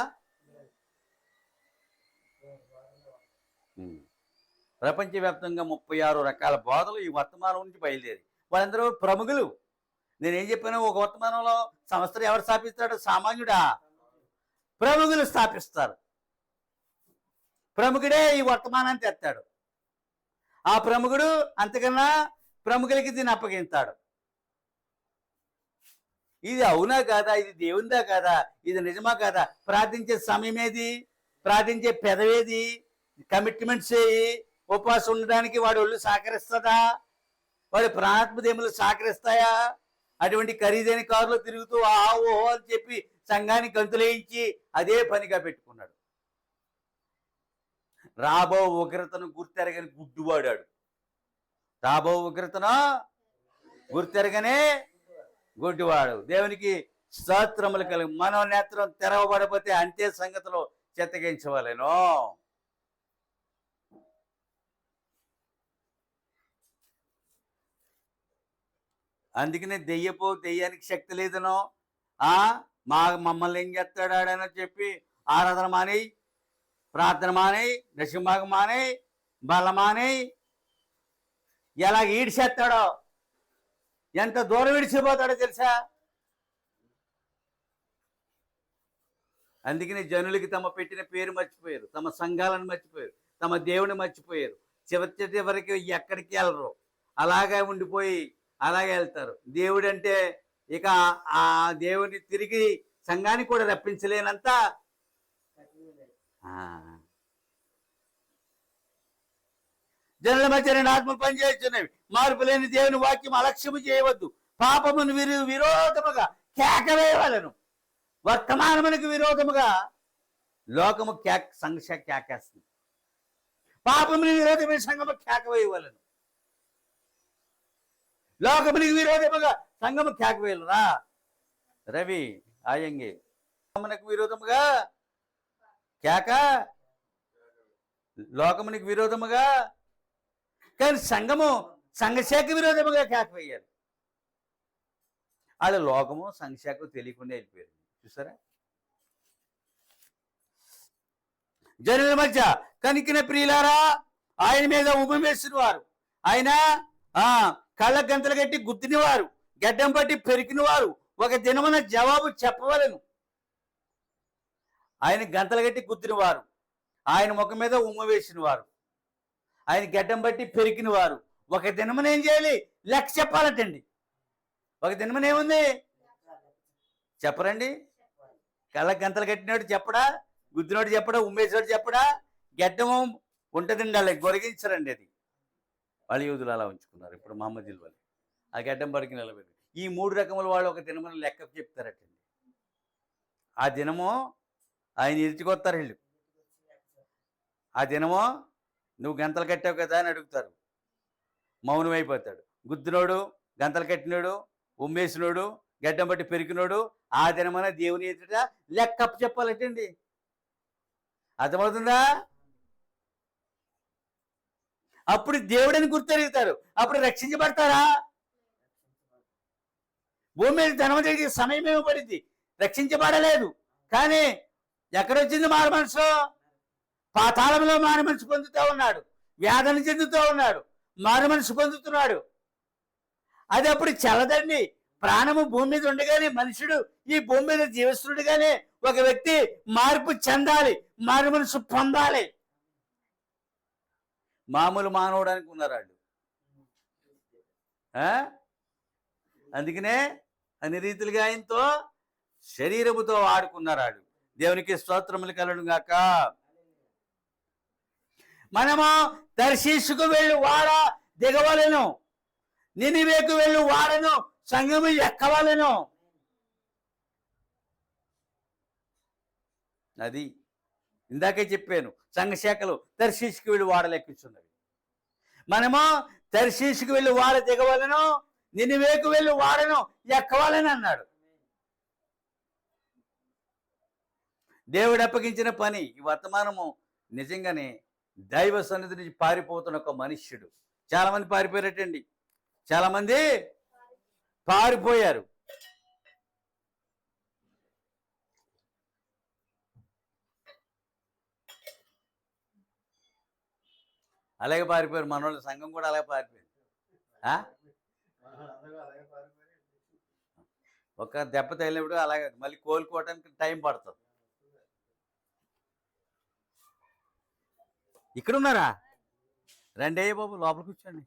ప్రపంచవ్యాప్తంగా 36 రకాల బోధలు ఈ వర్తమానం నుంచి బయలుదేరి. వాళ్ళందరూ ప్రముఖులు. నేనేం చెప్పాను? ఒక వర్తమానంలో సంస్థను ఎవరు స్థాపిస్తాడు? సామాన్యుడా? ప్రముఖులు స్థాపిస్తారు. ప్రముఖుడే ఈ వర్తమానాన్ని తెస్తాడు. ఆ ప్రముఖుడు అంతకన్నా ప్రముఖులకి దీన్ని అప్పగిస్తాడు. ఇది అవునా కాదా, ఇది దేవుందా కాదా, ఇది నిజమా కాదా, ప్రార్థించే సమయం ఏది, ప్రార్థించే పెదవేది, కమిట్మెంట్స్ ఏవి, ఉపవాసం ఉండడానికి వాడి ఒళ్ళు సహకరిస్తుందా, వాడి ప్రాణాత్మదేములు సహకరిస్తాయా? అటువంటి ఖరీదైన కారులో తిరుగుతూ ఓహో అని చెప్పి సంఘానికి గంతులేయించి అదే పనిగా పెట్టుకున్నాడు. రాబో ఉగ్రతను గుర్తెరగని గుడ్డువాడాడు. రాబో ఉగ్రతను గుర్తెరగనే గుడ్డివాడు. దేవునికి స్తోత్రములు కలిగి మనో నేత్రం తెరవబడపోతే అంతే సంగతిలో చెత్తగించవలెను. అందుకనే దెయ్యానికి శక్తి లేదనో, మమ్మల్ని ఏం చేస్తాడు ఆడనో చెప్పి ఆరాధన మాని, ప్రార్థన మాని, దశమాగం మాని, బల మాని, ఎలాగ ఈడ్చేస్తాడో, ఎంత దూరం విడిచిపోతాడో తెలుసా? అందుకని జనులకి తమ పెట్టిన పేరు మర్చిపోయారు, తమ సంఘాలను మర్చిపోయారు, తమ దేవుని మర్చిపోయారు. చివరి వరకు ఎక్కడికి వెళ్ళరు, అలాగే ఉండిపోయి అలాగే వెళ్తారు. దేవుడు అంటే ఇక ఆ దేవుని తిరిగి సంఘానికి కూడా రప్పించలేనంత జనుల మధ్య రెండు ఆత్మలు పనిచేస్తున్నవి. మార్పు లేని దేవుని వాక్యం అలక్ష్యము చేయవద్దు. పాపమును విరోధముగా కేకవేయవలను. వర్తమానమునికి విరోధముగా లోకము సంఘ కేకేస్తుంది. పాపముని విరోధమైన సంఘము కేకవేయవలను. లోకమునికి విరోధముగా సంఘము కేకవేయలురా. రవి ఆయంగి లోకమునకు విరోధముగా కేక, లోకమునికి విరోధముగా, కానీ సంఘశాఖ విరోధముగా కేక వేయాలి. వాళ్ళ లోకము సంఘశాఖ తెలియకుండా వెళ్ళిపోయారు. చూసారా? జనుల మధ్య కనికిన ప్రియులారా, ఆయన మీద ఉమ్మేసిన వారు, ఆయన కళ్ళ గంతలు కట్టి గుద్దిన వారు, గడ్డం పట్టి పెరికిన వారు ఒక దినమున జవాబు చెప్పవలను. ఆయన గంతలు కట్టి గుద్దిన వారు, ఆయన ముఖం మీద ఉమ్మ వేసిన వారు, ఆయన గడ్డం బట్టి పెరికిన వారు ఒక దినమున ఏం చేయాలి? లెక్క చెప్పాలటండి. ఒక దినమున ఏముంది చెప్పరండి? కళ్ళ గంతలు కట్టినోడు చెప్పడా, గుద్దినోడు చెప్పడా, ఉమ్మేసినోడు చెప్పడా? గడ్డము ఉంటుందండి, అలా గొరిగించరండి. అది వాళ్ళ యూదులు అలా ఉంచుకున్నారు. ఇప్పుడు మహమ్మదీల వాళ్ళు ఆ గడ్డం పడికి నిలబెట్టి ఈ మూడు రకముల వాళ్ళు ఒక దినమున లెక్క చెప్తారటండి. ఆ దినము ఆయన ఇరుచుకొస్తారు వీళ్ళు. ఆ దినము నువ్వు గంతలు కట్టావు కదా అని అడుగుతారు, మౌనమైపోతాడు. గుద్దినోడు, గంతలు కట్టినోడు, ఉమ్మేసినోడు, గడ్డం బట్టి పెరికినోడు ఆ దినమన దేవుని ఎదుట లెక్క చెప్పాలటండి. అర్థమవుతుందా? అప్పుడు దేవుడని గుర్తెరుగుతారు. అప్పుడు రక్షించబడతారా? భూమి మీద ధనవంతుడికి సమయం ఇవ్వబడింది, రక్షించబడలేదు. కానీ ఎక్కడొచ్చింది మారు మనసు? పాతాళంలో మారు మనసు పొందుతూ ఉన్నాడు, వ్యాధన చెందుతూ ఉన్నాడు, మారు మనసు పొందుతున్నాడు. అది అప్పుడు చల్లదండి. ప్రాణము భూమి మీద ఉండగానే, మనుషుడు ఈ భూమి మీద జీవిస్తుండగానే ఒక వ్యక్తి మార్పు చెందాలి, మారు మనసు పొందాలి. మామూలు మానవుడానికి ఉన్నారు వాళ్ళు. అందుకనే అన్ని రీతిలుగా ఆయనతో శరీరముతో ఆడుకున్నారు వాళ్ళు. దేవునికి స్తోత్రములు కలుగును గాక. మనము తర్షీషుకు వెళ్ళి వాడ దిగవలెను, నినివేకు వెళ్ళి వాడను సంఘము ఎక్కవలెను. అది ఇందాకే చెప్పాను, సంఘశాఖలు తర్షీషుకు వెళ్ళి వాడలెక్కిస్తున్నవి. మనము తర్షీషుకు వెళ్ళి వాడ దిగవలను, నినివేకు వెళ్ళి వాడను ఎక్కవాలని అన్నాడు. దేవుడు అప్పగించిన పని. ఈ వర్తమానము నిజంగానే దైవ సన్నిధి నుంచి పారిపోతున్న ఒక మనుష్యుడు. చాలామంది పారిపోయారటండి, చాలామంది పారిపోయారు. అలాగే పారిపోయారు మనోళ్ళ సంఘం కూడా అలాగే పారిపోయింది. ఒక దెబ్బ తగిలినప్పుడు అలాగే మళ్ళీ కోలుకోవడానికి టైం పడుతుంది. ఇక్కడ ఉన్నారా? రండి అయ్య బాబు, లోపల కూర్చోండి.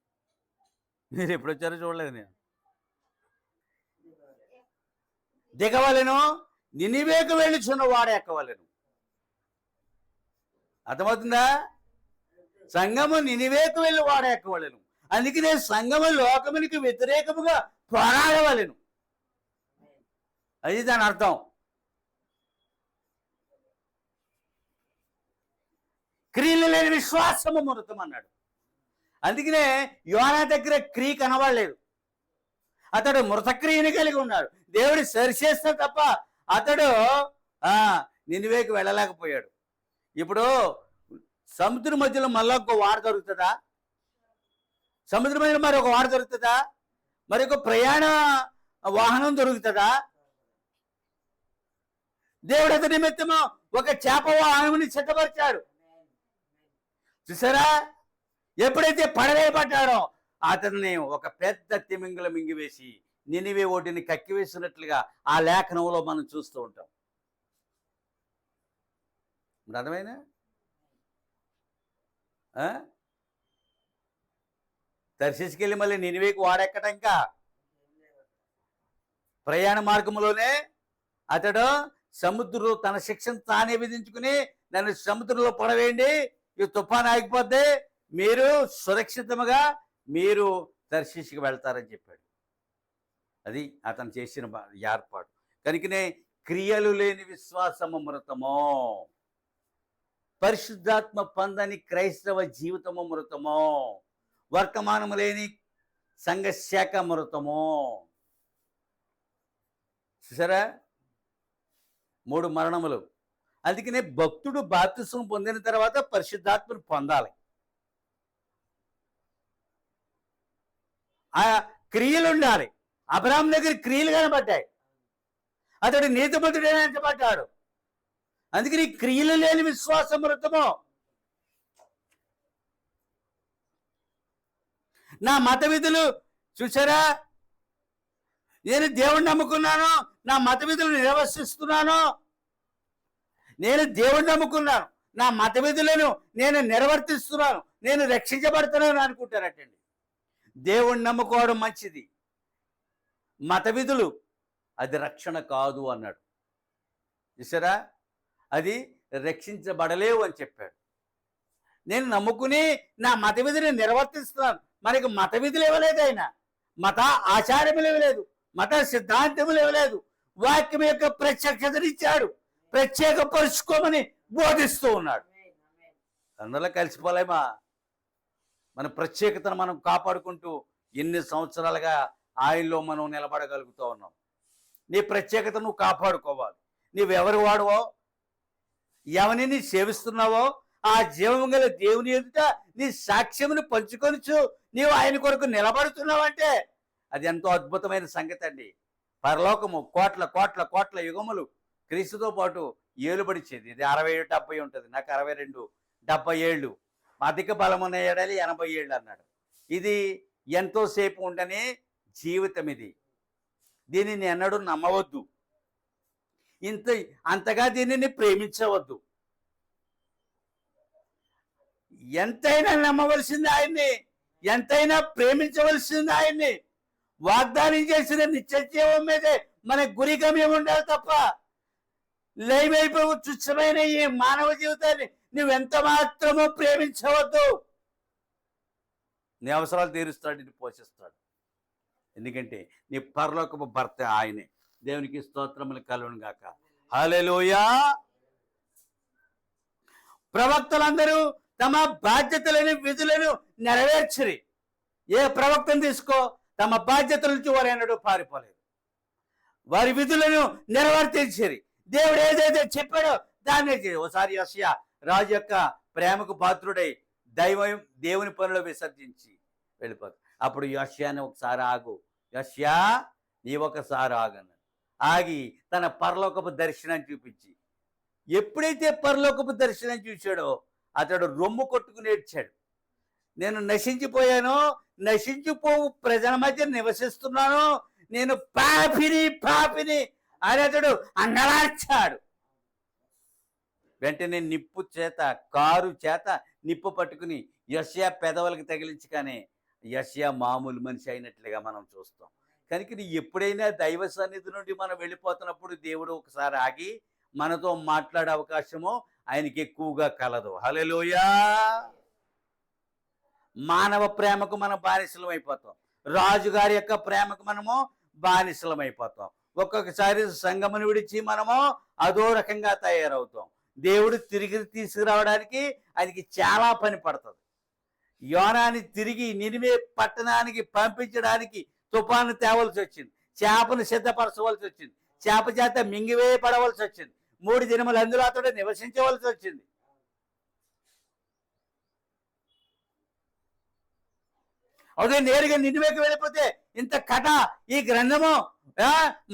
మీరు ఎప్పుడు వచ్చారో చూడలేదు నేను. దిగవలెను, నినివేకు వెళ్ళుచున్న వాడు ఎక్కవలెను. అర్థమవుతుందా? సంఘము నినివేకు వెళ్ళి వాడు ఎక్కవలెను. అందుకనే సంఘము లోకమునికి వ్యతిరేకముగా పోరాడవలెను. అది దాని అర్థం. క్రియలు లేని విశ్వాసము మృతం అన్నాడు. అందుకనే యోనా దగ్గర క్రియ కనబడలేదు. అతడు మృతక్రియని కలిగి ఉన్నాడు. దేవుడు సరిచేస్తే తప్ప అతడు నినివేకు వెళ్ళలేకపోయాడు. ఇప్పుడు సముద్రం మధ్యలో మళ్ళీ ఒక వాడ దొరుకుతుందా? సముద్రం మధ్యలో మరి ఒక వాడ దొరుకుతుందా? మరి ఒక ప్రయాణ వాహనం దొరుకుతుందా? దేవుడు అతని నిమిత్తము ఒక చేప వాహనాన్ని సిద్ధపరిచాడు. చూసారా? ఎప్పుడైతే పడవేయబడ్డాడో అతన్ని ఒక పెద్ద తిమింగలం మింగివేసి నినివే ఓటిని కక్కివేసినట్లుగా ఆ లేఖనంలో మనం చూస్తూ ఉంటాం. అర్థమైనా? తర్షీసుకెళ్ళి మళ్ళీ నినివేకు వాడెక్కట ఇంకా ప్రయాణ మార్గంలోనే అతడు సముద్రంలో తన శిక్షను తానే విధించుకుని నన్ను సముద్రంలో పడవేయండి, ఈ తుఫాను ఆగిపోద్ది, మీరు సురక్షితంగా మీరు తర్షీసుకి వెళ్తారని చెప్పాడు. అది అతను చేసిన ఏర్పాటు. కనుకనే క్రియలు లేని విశ్వాసము మృతమో, పరిశుద్ధాత్మ పొందని క్రైస్తవ జీవితము మృతమో, వర్తమానము లేని సంఘశాఖ మృతమో. చూసారా? 3 మరణములు. అందుకనే భక్తుడు బాప్తిసం పొందిన తర్వాత పరిశుద్ధాత్మను పొందాలి. ఆ క్రియలు ఉండాలి. అబ్రహాము దగ్గర క్రియలు కనబడ్డాయి. అతడు నీతిమంతుడైన ఎంచబడ్డాడు. అందుకని క్రియలు లేని విశ్వాసం మృతము. నా మత విధులు చూసారా? నేను దేవుణ్ణి నమ్ముకున్నాను, నా మత విధులు నిర్వర్తిస్తున్నాను. నేను దేవుణ్ణి నమ్ముకున్నాను, నా మత విధులను నేను నిర్వర్తిస్తున్నాను, నేను రక్షించబడుతున్నాను అనుకుంటారటండి. దేవుణ్ణి నమ్ముకోవడం మంచిది, మత విధులు అది రక్షణ కాదు అన్నాడు. చూసారా? అది రక్షించబడలేవు అని చెప్పాడు. నేను నమ్ముకుని నా మత విధిని నిర్వర్తిస్తున్నాను. మనకి మత విధులు ఇవ్వలేదు ఆయన, మత ఆచారములు ఇవ్వలేదు, మత సిద్ధాంతములు ఇవ్వలేదు. వాక్యం యొక్క ప్రత్యక్షతనిచ్చాడు, ప్రత్యేకపరుచుకోమని బోధిస్తూ ఉన్నాడు. అందులో కలిసిపోలేమా? మన ప్రత్యేకతను మనం కాపాడుకుంటూ ఎన్ని సంవత్సరాలుగా ఆయనలో మనం నిలబడగలుగుతూ ఉన్నాం. నీ ప్రత్యేకత నువ్వు కాపాడుకోవాలి. నీవెవరు వాడువో, ఎవరిని సేవిస్తున్నావో ఆ జీవము గల దేవుని ఎదుట నీ సాక్ష్యమును పంచుకొనుచు నీవు ఆయన కొరకు నిలబడుతున్నావంటే అది ఎంతో అద్భుతమైన సంగతి అండి. పరలోకము కోట్ల కోట్ల కోట్ల యుగములు క్రీస్తుతో పాటు ఏలుబడిచేది. ఇది 60-70 ఉంటుంది. నాకు 62-70 ఏళ్ళు. అధిక బలమున్న ఏడాలి 80 ఏళ్ళు అన్నాడు. ఇది ఎంతోసేపు ఉండని జీవితం. ఇది దీనిని ఎన్నడూ నమ్మవద్దు, అంతగా దీనిని ప్రేమించవద్దు. ఎంతైనా నమ్మవలసింది ఆయన్ని, ఎంతైనా ప్రేమించవలసింది ఆయన్ని. వాగ్దానం చేసిన నిత్యజీవం మీదే మన గురి గమ్యం ఉండాలి తప్ప లైవైపోయి తుచ్చమైన ఈ మానవ జీవితాన్ని నువ్వెంత మాత్రమో ప్రేమించవద్దు. నీ అవసరాలు తీరుస్తాడు, నిన్ను పోషిస్తాడు. ఎందుకంటే నీ పరలోకపు భర్త ఆయనే. దేవునికి స్తోత్రములు కలుగును గాక. హల్లెలూయా. ప్రవక్తలందరూ తమ బాధ్యతలను విధులను నెరవేర్చిరి. ఏ ప్రవక్తను తీసుకో, తమ బాధ్యతల నుంచి వారు ఎన్నడూ పారిపోలేదు. వారి విధులను నిర్వర్తించిరి. దేవుడు ఏదైతే చెప్పాడో దాన్ని ఒకసారి యోషియా రాజు యొక్క ప్రేమకు పాత్రుడై దేవుని పనిలో విసర్జించి వెళ్ళిపోతాడు. అప్పుడు యోషియాని ఒకసారి ఆగు, యోషియా నీ ఒకసారి ఆగన్నాడు. ఆగి తన పరలోకపు దర్శనాన్ని చూపించి, ఎప్పుడైతే పరలోకపు దర్శనం చూశాడో అతడు రొమ్ము కొట్టుకుని ఏడ్చాడు. నేను నశించిపోయాను, నశించిపోవు ప్రజల మధ్య నివసిస్తున్నాను, నేను పాపిని అని అతడు అంగలార్చాడు. వెంటనే నిప్పు చేత, కారు చేత నిప్పు పట్టుకుని యెషయా పెదవులకు తగిలించగానే యెషయా మామూలు మనిషి అయినట్లుగా మనం చూస్తాం. కనుక ఎప్పుడైనా దైవ సన్నిధి నుండి మనం వెళ్ళిపోతున్నప్పుడు దేవుడు ఒకసారి ఆగి మనతో మాట్లాడే అవకాశము ఆయనకి ఎక్కువగా కలదు. హల్లెలూయా. మానవ ప్రేమకు మనం బానిసలం అయిపోతాం. రాజుగారి యొక్క ప్రేమకు మనము బానిసలం అయిపోతాం. ఒక్కొక్కసారి సంఘమును విడిచి మనము అదో రకంగా తయారవుతాం. దేవుడు తిరిగి తీసుకురావడానికి ఆయనకి చాలా పని పడుతుంది. యోనాని తిరిగి నినివే పట్టణానికి పంపించడానికి తుఫాను తేవలసి వచ్చింది. చేపను సిద్ధపరచవలసి వచ్చింది. చేప చేత మింగివేయబడవలసి వచ్చింది. 3 దినములు అందులో అతడు నివసించవలసి వచ్చింది. అదే నేరుగా నినివేకి వెళ్ళిపోతే ఇంత కథ ఈ గ్రంథము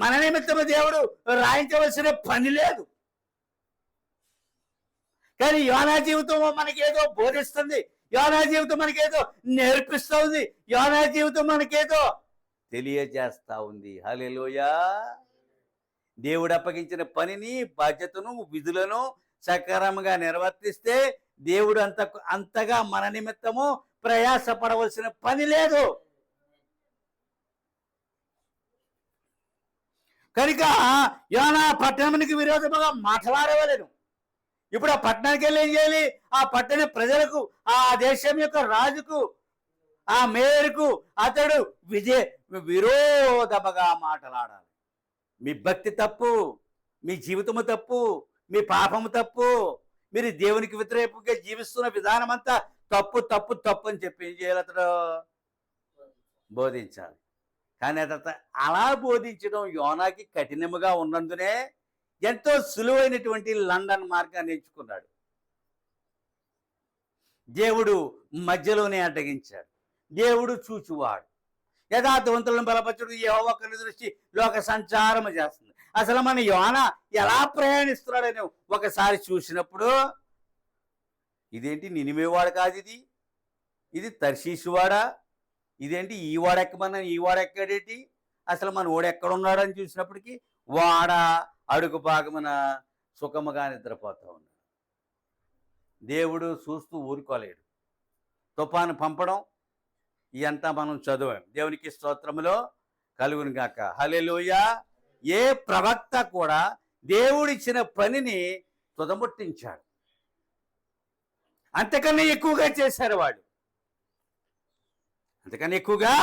మన నిమిత్తము దేవుడు రాయించవలసిన పని లేదు. కానీ యోనా జీవితం మనకేదో బోధిస్తుంది. యోనా జీవితం మనకేదో నేర్పిస్తూ ఉంది. యోనా జీవితం మనకేదో తెలియజేస్తా ఉంది. హల్లెలూయా. దేవుడు అప్పగించిన పనిని, బాధ్యతను, విధులను సక్రమంగా నిర్వర్తిస్తే దేవుడు అంతగా మన నిమిత్తము ప్రయాసపడవలసిన పని లేదు. కనుక యోనా పట్టణానికి విరోధముగా మాట్లాడవలేను. ఇప్పుడు ఆ పట్టణానికి వెళ్ళి ఏం చేయాలి? ఆ పట్టణ ప్రజలకు, ఆ దేశం యొక్క రాజుకు, ఆ మేయర్కు అతడు విరోధముగా మాట్లాడాలి. మీ భక్తి తప్పు, మీ జీవితము తప్పు, మీ పాపము తప్పు, మీరు దేవునికి వ్యతిరేకంగా జీవిస్తున్న విధానం అంతా తప్పు తప్పు తప్పు అని చెప్పి ఏం చేయాలి? అతడు బోధించాలి. కానీ అతను అలా బోధించడం యోనాకి కఠినముగా ఉన్నందునే ఎంతో సులువైనటువంటి లండన్ మార్గాన్ని ఎంచుకున్నాడు. దేవుడు మధ్యలోనే అడ్డగించాడు. దేవుడు చూచువాడు. యథార్థవంతులను బలపరచుడు యెహోవా కన్ను దృష్టి లోక సంచారము చేస్తుంది. అసలు మన యోనా ఎలా ప్రయాణిస్తున్నాడని ఒకసారి చూసినప్పుడు, ఇదేంటి నినివేవాడు కాదు, ఇది తర్షీషువాడా, ఇదేంటి ఈ వాడెక్కమన్నా ఈ వాడెక్కడేంటి, అసలు మన ఓడెక్కడున్నాడని చూసినప్పటికీ వాడ అడుగు భాగమున సుఖముగా నిద్రపోతూ ఉన్నాడు. దేవుడు చూస్తూ ఊరుకోలేడు. తుఫాను పంపడం ఇదంతా మనం చదివాం. దేవునికి స్తోత్రములో కలుగును గాక. హల్లెలూయా. ఏ ప్రవక్త కూడా దేవుడిచ్చిన పనిని తుదముట్టించాడు. అంతకన్నా ఎక్కువగా చేశారు వాళ్ళు. అంతకన్నా ఎక్కువగా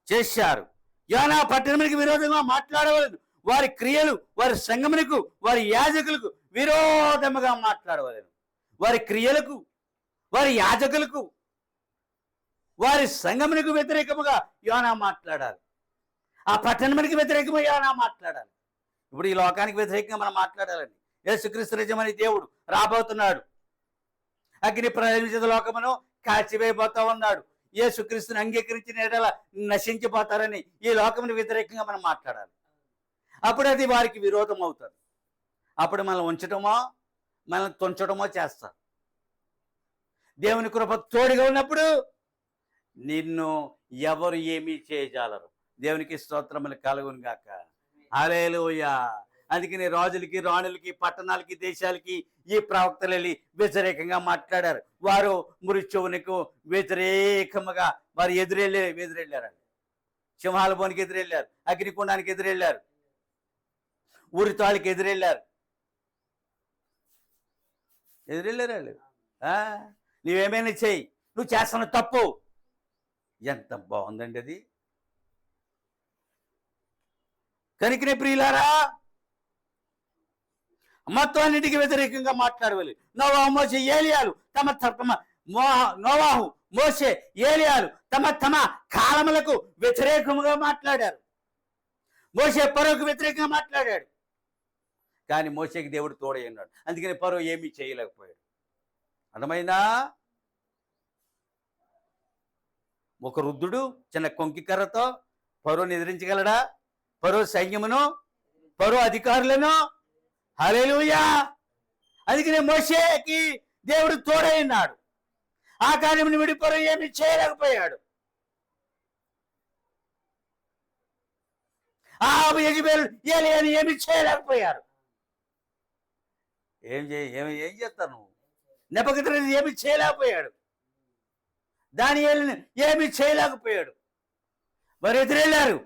చేశారు. యోనా పట్టణానికి విరోధంగా మాట్లాడవలెను. వారి క్రియలు, వారి సంగమునకు, వారి యాజకులకు విరోధముగా మాట్లాడవలెను. వారి క్రియలకు, వారి యాజకులకు, వారి సంగమునకు వ్యతిరేకముగా యోనా మాట్లాడాలి. ఆ పట్టణానికి వ్యతిరేకంగా యోనా మాట్లాడాలి. ఇప్పుడు ఈ లోకానికి వ్యతిరేకంగా మనం మాట్లాడాలండి. యేసుక్రీస్తు నిజమని దేవుడు రాబోతున్నాడు. అగ్ని ప్రవేశించిన లోకమును కాల్చివేయబోతా ఉన్నాడు. యేసుక్రీస్తుని అంగీకరించిన ఎడల నశించిపోతారని ఈ లోకమును వ్యతిరేకంగా మనం మాట్లాడాలి. అప్పుడు అది వారికి విరోధం అవుతుంది. అప్పుడు మనం ఉంచటమో మనం తుంచడమో చేస్తారు. దేవుని కృప తోడుగా ఉన్నప్పుడు నిన్ను ఎవరు ఏమీ చేయజాలరు. దేవునికి స్తోత్రములు కలుగును గాక. హల్లెలూయా. అందుకని రాజులకి, రాణులకి, పట్టణాలకి, దేశాలకి ఈ ప్రవక్తలు వెళ్ళి వ్యతిరేకంగా మాట్లాడారు. వారు మృత్యువునికి వ్యతిరేకముగా వారు ఎదురెళ్ళారండి. సింహాల బోనికి ఎదురెళ్ళారు, అగ్నికుండానికి ఎదురెళ్ళారు, ఉరితాళ్ళకి ఎదురెళ్ళారు. వాళ్ళు. నువ్వేమైనా చెయ్యి, నువ్వు చేస్తున్న తప్పు. ఎంత బాగుందండి అది. కనుకనే ప్రియులారా, మొత్తం అన్నిటికీ వ్యతిరేకంగా మాట్లాడవాలి. నోవాహు, మోషే, ఏలియాలు నోవాహు, మోషే, ఏలియాలు తమ కాలములకు వ్యతిరేకముగా మాట్లాడారు. మోషే ఫరోకు వ్యతిరేకంగా మాట్లాడాడు. కానీ మోషేకి దేవుడు తోడై ఉన్నాడు. అందుకని ఫరో ఏమీ చేయలేకపోయాడు. అర్థమైందా? ఒక వృద్ధుడు చిన్న కొంకి కర్రతో ఫరోని ఎదిరించగలడా? ఫరో సైన్యమును, ఫరో అధికారులను. హల్లెలూయా. అందుకనే మోషేకి దేవుడు తోడై ఉన్నాడు. ఆ కార్యముని విడి ఫరో ఏమీ చేయలేకపోయాడు. ఆహాబు, యెజెబెలు, ఏలియాని ఏమీ చేయలేకపోయారు. ఏం చేస్తారు నువ్వు? నెబుకద్నెజరు ఏమీ చేయలేకపోయాడు. దానియేలుని ఏమీ చేయలేకపోయాడు. వారు ఎదురెళ్ళారు.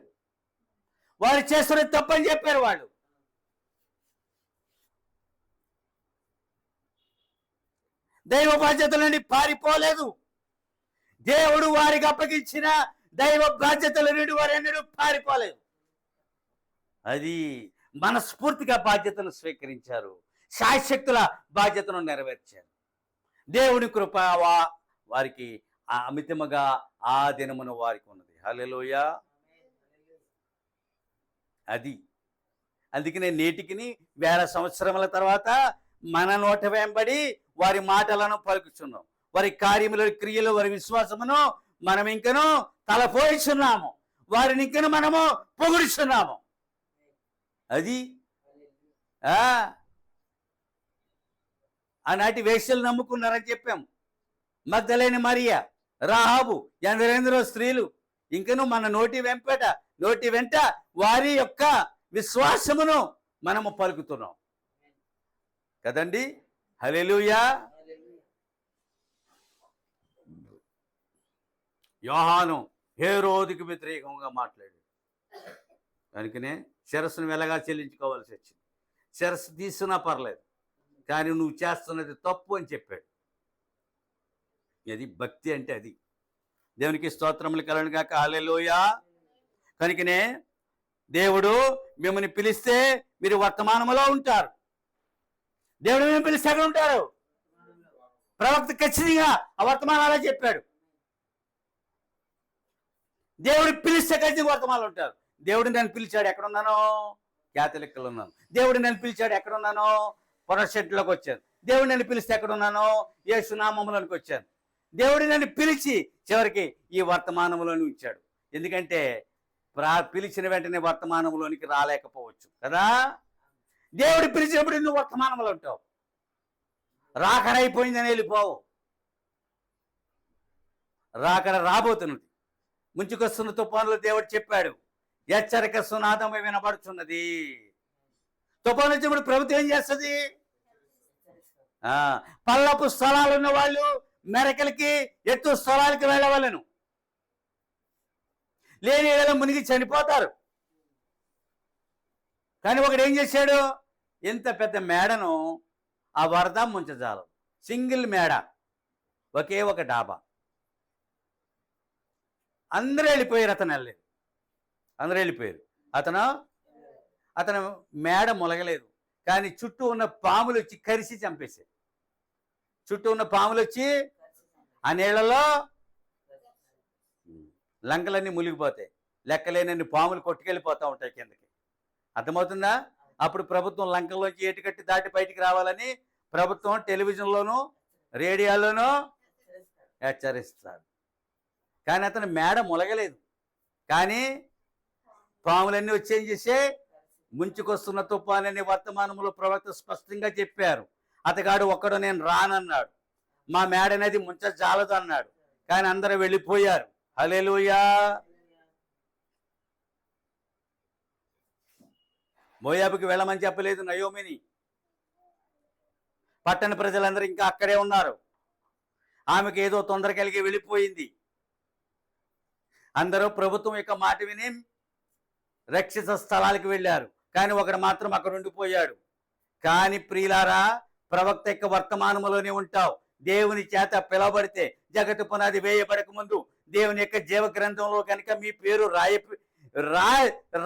వారు చేస్తున్నది తప్పని చెప్పారు. వాళ్ళు దైవ బాధ్యతల నుండి పారిపోలేదు. దేవుడు వారికి అప్పగించిన దైవ బాధ్యతల నుండి వారు ఎన్నడూ పారిపోలేదు. అది మనస్ఫూర్తిగా బాధ్యతను స్వీకరించారు. శాయశక్తుల బాధ్యతను నెరవేర్చారు. దేవుని కృప వారికి అమితముగా ఆ దినమున వారికి ఉన్నది. హల్లెలూయా. అది అందుకనే నేటికిని 1000 సంవత్సరముల తర్వాత మన నోట వెంబడి వారి మాటలను పలుకుచున్నాం. వారి కార్యముల క్రియలు, వారి విశ్వాసమును మనం ఇంకను తలపోయిస్తున్నాము. వారిని ఇంకను మనము పొగుడుచున్నాము. అది ఆనాటి వేశ్యలు నమ్ముకున్నారని చెప్పాం. మగ్దలేని మరియ, రాహాబు, ఎందరెందరో స్త్రీలు ఇంకను మన నోటి వెంట వారి యొక్క విశ్వాసమును మనము పలుకుతున్నాం కదండి. హల్లెలూయా. యోహాను హేరోదుకు వ్యతిరేకంగా మాట్లాడాడు. కనుకనే శిరస్సును వెలగా చెల్లించుకోవాల్సి వచ్చింది. శిరస్సు తీసుకున్నా పర్లేదు, కానీ నువ్వు చేస్తున్నది తప్పు అని చెప్పాడు. అది భక్తి అంటే అది. దేవునికి స్తోత్రములు కలుగును గాక. హల్లెలూయా. కనుకనే దేవుడు మిమ్మల్ని పిలిస్తే మీరు వర్తమానములో ఉంటారు. దేవుడు మిమ్మల్ని పిలిస్తే ఎక్కడ ఉంటారు? ప్రవక్త ఖచ్చితంగా ఆ వర్తమానాలే చెప్పాడు. దేవుడు పిలిస్తే ఖచ్చితంగా వర్తమానాలు ఉంటారు. దేవుడు నన్ను పిలిచాడు, ఎక్కడున్నానో క్యాథలిక్లో ఉన్నాను. దేవుడు నన్ను పిలిచాడు, ఎక్కడున్నానో పొరషెట్లోకి వచ్చాను. దేవుడు నన్ను పిలిస్తే ఎక్కడున్నానో యేసు నామములోనికి వచ్చాను. దేవుడు నన్ను పిలిచి చివరికి ఈ వర్తమానంలోని ఉంచాడు. ఎందుకంటే పిలిచిన వెంటనే వర్తమానంలోనికి రాలేకపోవచ్చు కదా. దేవుడు పిలిచినప్పుడు నువ్వు వర్తమానంలో ఉంటావు. రాకడ అయిపోయిందని వెళ్ళిపోవు. రాకడ రాబోతున్నది. ముంచుకొస్తున్న తుఫానులు దేవుడు చెప్పాడు, హెచ్చరిక సునాదం వినబడుచున్నది. తుఫాను వచ్చినప్పుడు ప్రభుత్వం ఏం చేస్తుంది? పల్లపు స్థలాలు ఉన్న వాళ్ళు మెరకలకి ఎత్తు స్థలాలకి వెళ్ళవలను. లేని ఏళ్ళ మునిగి చనిపోతారు. కానీ ఒకడు ఏం చేశాడు? ఇంత పెద్ద మేడను ఆ వరద ముంచజాలం. సింగిల్ మేడ, ఒకే ఒక డాబా. అందరూ వెళ్ళిపోయారు, అతను వెళ్ళలేదు. అందరూ వెళ్ళిపోయారు, అతను మేడ మొలగలేదు. కానీ చుట్టూ ఉన్న పాములు వచ్చి కరిసి చంపేశాయి. చుట్టూ ఉన్న పాములు వచ్చి ఆ నీళ్లలో లంకలన్నీ మునిగిపోతాయి. లెక్కలేనన్ని పాములు కొట్టుకెళ్ళిపోతూ ఉంటాయి కిందకి. అర్థమవుతుందా? అప్పుడు ప్రభుత్వం లంకల్లోంచి ఏటికట్టి దాటి బయటికి రావాలని ప్రభుత్వం టెలివిజన్లోనూ రేడియోలోనూ హెచ్చరిస్తారు. కానీ అతను మేడ మొలగలేదు. కానీ పాములన్నీ వచ్చి ఏం చేసే ముంచుకొస్తున్న తుఫానని వర్తమానంలో ప్రవక్త స్పష్టంగా చెప్పారు. అతగాడు ఒక్కడు నేను రానన్నాడు. మా మేడ అనేది ముంచజాలదు అన్నాడు. కానీ అందరూ వెళ్ళిపోయారు. హల్లెలూయా. మోయాబుకి వెళ్ళమని చెప్పలేదు నయోమిని. పట్టణ ప్రజలందరూ ఇంకా అక్కడే ఉన్నారు. ఆమెకు ఏదో తొందర కలిగి వెళ్ళిపోయింది. అందరూ ప్రభుత్వం యొక్క మాట విని రక్షిత స్థలాలకు వెళ్ళారు. కానీ ఒకడు మాత్రం అక్కడ ఉండిపోయాడు. కానీ ప్రియులారా, ప్రవక్త యొక్క వర్తమానములోనే ఉంటావు. దేవుని చేత పిలవబడితే జగత్తు పునాది వేయబడక ముందు దేవుని యొక్క జీవ గ్రంథంలో కనుక మీ పేరు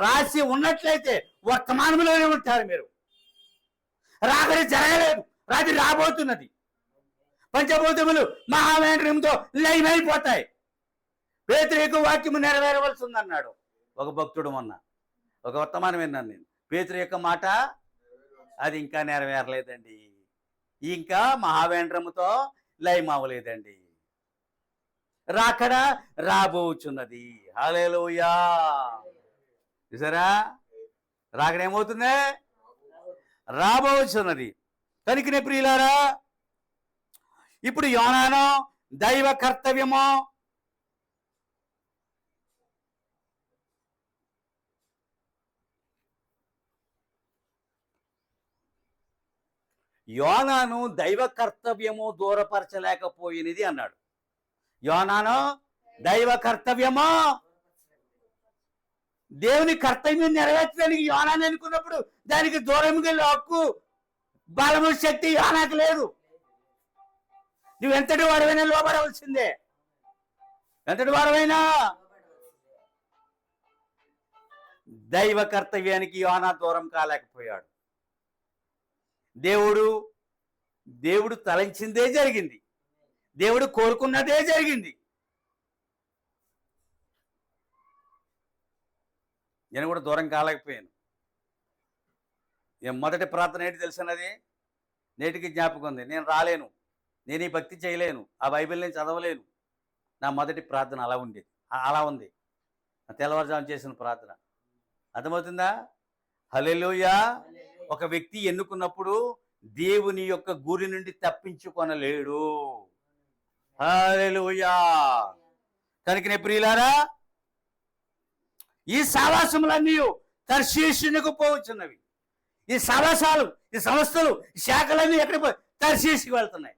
రాసి ఉన్నట్లయితే వర్తమానంలోనే ఉంటారు మీరు. రాకడ జరగలేదు, రాత్రి రాబోతున్నది. పంచభూతములు మహావేంద్రంతో లయమైపోతాయి. పేతురు వాక్యము నెరవేరవలసి ఉందన్నాడు ఒక భక్తుడు. మొన్న ఒక వర్తమానం విన్నాను నేను. పేతురు యొక్క మాట అది ఇంకా నెరవేరలేదండి, ఇంకా మహావేంద్రముతో లయమవ్వలేదండి. రాకడ రాబోచున్నది. హల్లెలూయా. చూసారా, రాకడ ఏమవుతుంది? రాబోచున్నది. కనుకనే ప్రియులారా, ఇప్పుడు యోనాను దైవ కర్తవ్యము యోనాను దైవ కర్తవ్యము దూరపరచలేకపోయినది అన్నాడు. యోనాను దైవ కర్తవ్యము, దేవుని కర్తవ్యం నెరవేర్చడానికి యోనాను అనుకున్నప్పుడు దానికి దూరంగా వెళ్ళే హక్కు, బలము, శక్తి యోనాకు లేదు. నువ్వు ఎంతటి వాడవైనా లోబడవలసిందే. ఎంతటి వాడవైనా దైవ కర్తవ్యానికి యోనా దూరం కాలేకపోయాడు. దేవుడు తలంచిందే జరిగింది, దేవుడు కోరుకున్నదే జరిగింది. నేను కూడా దూరం కాలేకపోయాను. మొదటి ప్రార్థన ఏంటి తెలిసినది? నేటికి జ్ఞాపకం ఉంది. నేను రాలేను, నేను ఈ భక్తి చేయలేను, ఆ బైబిల్ నేను చదవలేను. నా మొదటి ప్రార్థన అలా ఉండేది, అలా ఉంది. తెల్లవారుజాము చేసిన ప్రార్థన. అర్థమవుతుందా? హల్లెలూయా. ఒక వ్యక్తి ఎన్నుకున్నప్పుడు దేవుని యొక్క గురి నుండి తప్పించుకొనలేడు. హల్లెలూయా. కనుకనే ప్రియులారా, ఈ సావాసములన్నీ తర్షీషునకు పోవచ్చున్నవి. ఈ సావాసాలు, ఈ సంస్థలు, ఈ శాఖలన్నీ ఎక్కడికి పోయి తర్షీషుకి వెళ్తున్నాయి.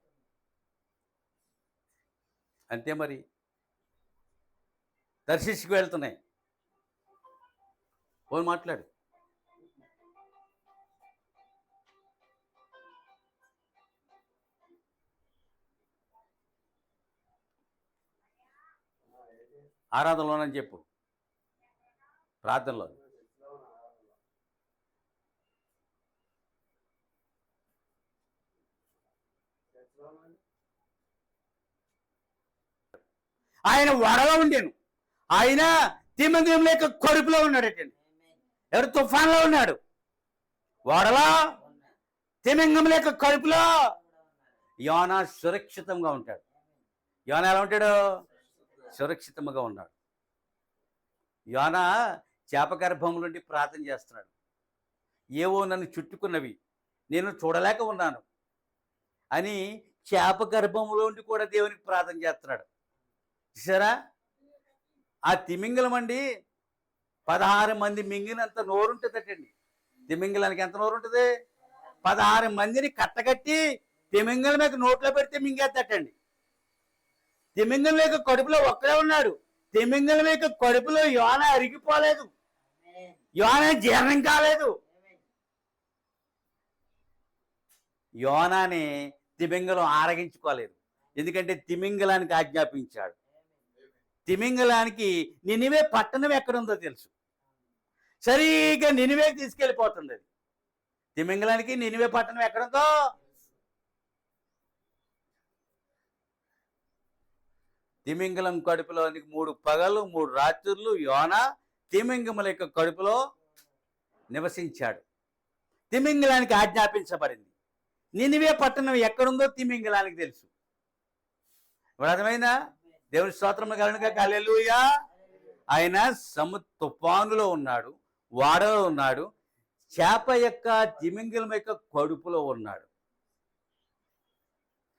అంతే మరి, తర్షీషుకి వెళ్తున్నాయి. పోయి మాట్లాడు. ఆరాధనలోనని చెప్పు, ప్రార్థనలో. ఆయన వడలో ఉండేను, ఆయన తిమింగలం లేక కడుపులో ఉన్నాడటండి. ఎవరు? తుఫాన్లో ఉన్నాడు, వడలో, తిమింగలం లేక కడుపులో. యోనా సురక్షితంగా ఉంటాడు. యోనా ఎలా ఉంటాడు? సురక్షితంగా ఉన్నాడు. యోనా చేప గర్భం నుండి ప్రార్థన చేస్తున్నాడు. ఏవో నన్ను చుట్టుకున్నవి, నేను చూడలేక ఉన్నాను అని చేప గర్భంలో ఉండి కూడా దేవునికి ప్రార్థన చేస్తున్నాడు. చూసారా? ఆ తిమింగలం అండి 16 మంది మింగినంత నోరుంటుందటండి. తిమింగలానికి ఎంత నోరు ఉంటుంది? 16 మందిని కట్టగట్టి తిమింగలం యొక్క నోట్లో పెడితే మింగేద్దటండి. తిమింగలం యొక్క కడుపులో ఒక్కడే ఉన్నాడు. తిమింగలం యొక్క కడుపులో యోనా అరిగిపోలేదు, యోనా జీర్ణం కాలేదు. యోనాని తిమింగలం ఆరగించుకోలేదు, ఎందుకంటే తిమింగలానికి ఆజ్ఞాపించాడు. తిమింగలానికి నినివే పట్టణం ఎక్కడుందో తెలుసు, సరిగ్గా నినివే తీసుకెళ్ళిపోతుంది అది. తిమింగలానికి నినివే పట్టణం ఎక్కడుందో. తిమింగలం కడుపులోనికి 3 పగలు 3 రాత్రులు యోనా తిమింగముల యొక్క కడుపులో నివసించాడు. తిమింగలానికి ఆజ్ఞాపించబడింది. నినివే పట్టణం ఎక్కడుందో తిమింగలానికి తెలుసు. అర్థమైందా? దేవుని స్తోత్రము కలుగునుగాక. హల్లెలూయా. ఆయన తుఫానులో ఉన్నాడు, వాడలో ఉన్నాడు, చేప యొక్క తిమింగలం యొక్క కడుపులో ఉన్నాడు.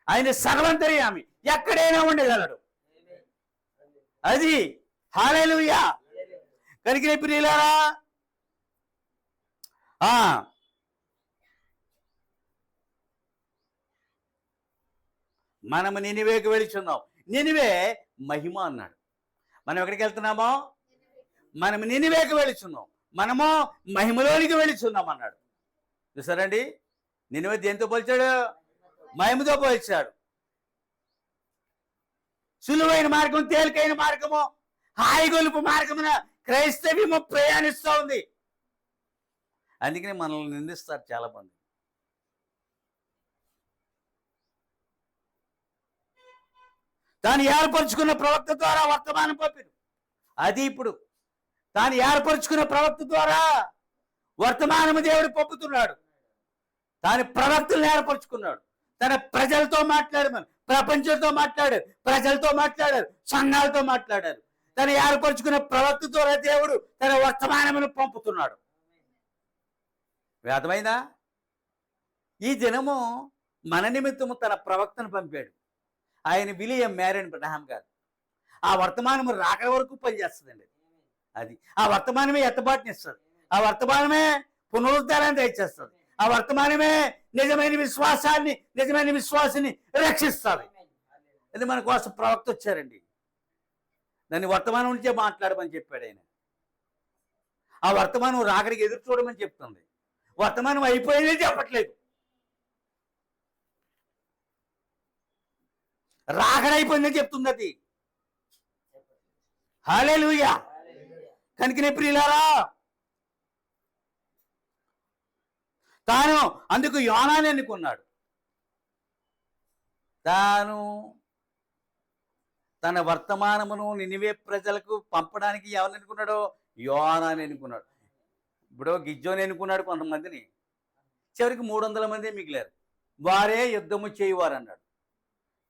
ఆయన సర్వంతర్యామి, ఎక్కడైనా ఉండగలడు. అది హల్లెలూయా. కనుక ప్రియులారా, మనము నినివేకి వెళుచున్నాం. నినివే మహిమ అన్నాడు. మనం ఎక్కడికి వెళ్తున్నామో? మనము నినివేకి వెళుచున్నాం, మనము మహిమలోనికి వెళుచున్నాం అన్నాడు. చూసారండి? నినివే దేంతో పోల్చాడు? మహిమతో పోల్చాడు. సులువైన మార్గం, తేలికైన మార్గము, హాయిగొలుపు మార్గమున క్రైస్తవ్యము ప్రయాణిస్తూ ఉంది. అందుకని మనల్ని నిందిస్తారు చాలా మంది. తాను ఏర్పరచుకున్న ప్రవక్త ద్వారా వర్తమానం పంపిడు. అది ఇప్పుడు తాను ఏర్పరచుకున్న ప్రవక్త ద్వారా వర్తమానము దేవుడు పంపుతున్నాడు. తాను ప్రవక్తలను ఏర్పరచుకున్నాడు. తన ప్రజలతో మాట్లాడమని, ప్రపంచంతో మాట్లాడారు, ప్రజలతో మాట్లాడారు, సంఘాలతో మాట్లాడారు. తను ఏర్పరచుకున్న ప్రవక్త ద్వారా దేవుడు తన వర్తమానమును పంపుతున్నాడు. వేదమైనా ఈ దినము మన నిమిత్తము తన ప్రవక్తను పంపాడు. ఆయన విలియం మ్యారియన్ బ్రహ్మ గారు. ఆ వర్తమానము రాకడ వరకు పనిచేస్తుందండి. అది ఆ వర్తమానమే ఎత్తబాటునిస్తుంది, ఆ వర్తమానమే పునరుద్ధారాన్ని దయచేస్తుంది, ఆ వర్తమానమే నిజమైన విశ్వాసాన్ని, నిజమైన విశ్వాసాన్ని రక్షిస్తుంది. అది మన కోసం ప్రవక్త వచ్చారండి. దాన్ని వర్తమానం నుంచే మాట్లాడమని చెప్పాడు ఆయన. ఆ వర్తమానం రాకడికి ఎదురు చూడమని చెప్తుంది. వర్తమానం అయిపోయిందే చెప్పట్లేదు. రాకడైపోయిందని చెప్తుంది అది. హల్లెలూయా. కనుకనే ప్రియులారా, తాను అందుకు యోనాని ఎన్నుకున్నాడు. తాను తన వర్తమానమును నినివే ప్రజలకు పంపడానికి ఎవరిని ఎన్నుకున్నాడో? యోనాని ఎన్నుకున్నాడు. ఇప్పుడు గిజ్జోని ఎన్నుకున్నాడు కొంతమందిని, చివరికి 300 మంది మిగిలారు. వారే యుద్ధము చేయువారు అన్నాడు.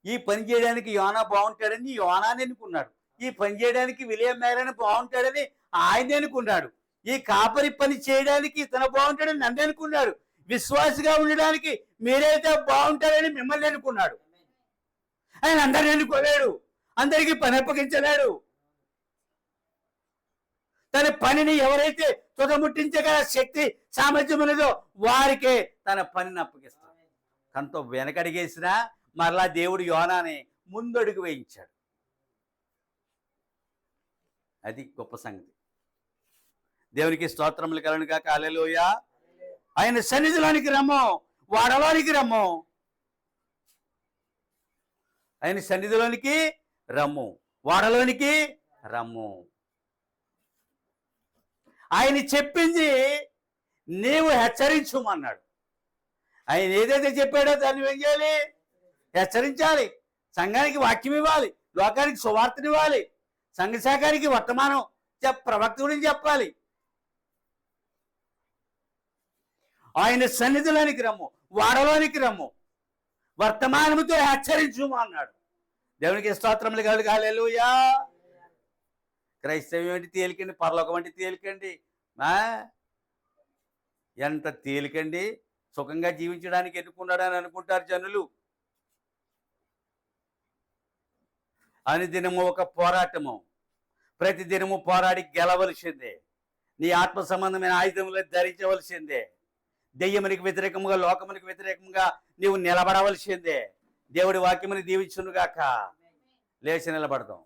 ఈ పని చేయడానికి యోనా బాగుంటాడని యోనాని ఎన్నుకున్నాడు. ఈ పని చేయడానికి విలియం మేరని బాగుంటాడని ఆయన ఎన్నుకున్నాడు. ఈ కాపరి పని చేయడానికి ఇతను బాగుంటాడని నన్ను అనుకున్నాడు. విశ్వాసిగా ఉండడానికి మీరైతే బాగుంటారని మిమ్మల్ని అనుకున్నాడు. ఆయన అందరిని ఎన్నుకోలేడు, అందరికీ పని అప్పగించలేడు. తన పనిని ఎవరైతే తుదముట్టించగల శక్తి సామర్థ్యం ఉన్నదో వారికే తన పనిని అప్పగిస్తాడు. కంతో వెనకడిగేసినా మరలా దేవుడు యోనాని ముందడుగు వేయించాడు. అది గొప్ప సంగతి. దేవునికి స్తోత్రములు కలుగును గాక. హల్లెలూయా. ఆయన సన్నిధిలోనికి రమ్ము, వాడలోనికి రమ్ము. ఆయన సన్నిధిలోనికి రమ్ము, వాడలోనికి రమ్ము. ఆయన చెప్పింది నీవు హెచ్చరించుమన్నాడు. ఆయన ఏదైతే చెప్పాడో దాన్ని ఏం చేయాలి? హెచ్చరించాలి. సంఘానికి వాక్యం ఇవ్వాలి, లోకానికి సువార్తనివ్వాలి, సంఘశాఖానికి వర్తమానం ప్రవక్త గురించి చెప్పాలి. ఆయన సన్నిధిలోనికి రమ్ము, వాడలోనికి రమ్ము, వర్తమానముతో హెచ్చరించుము అన్నాడు. దేవునికి స్తోత్రములు కలుగును. హల్లెలూయా. క్రైస్తవం ఏంటి తేలికండి, పరలోకం అంటే తేలికండి. ఎంత తేలికండి. సుఖంగా జీవించడానికి ఎన్నుకున్నాడని అనుకుంటారు జనులు. అనుదినము ఒక పోరాటము, ప్రతిదినము పోరాడి గెలవలసిందే. నీ ఆత్మ సంబంధమైన ఆయుధములు ధరించవలసిందే. దెయ్యమునికి వ్యతిరేకంగా, లోకమునికి వ్యతిరేకంగా నీవు నిలబడవలసిందే. దేవుడి వాక్యముని దీవించునుగాక. లేచి నిలబడదాం.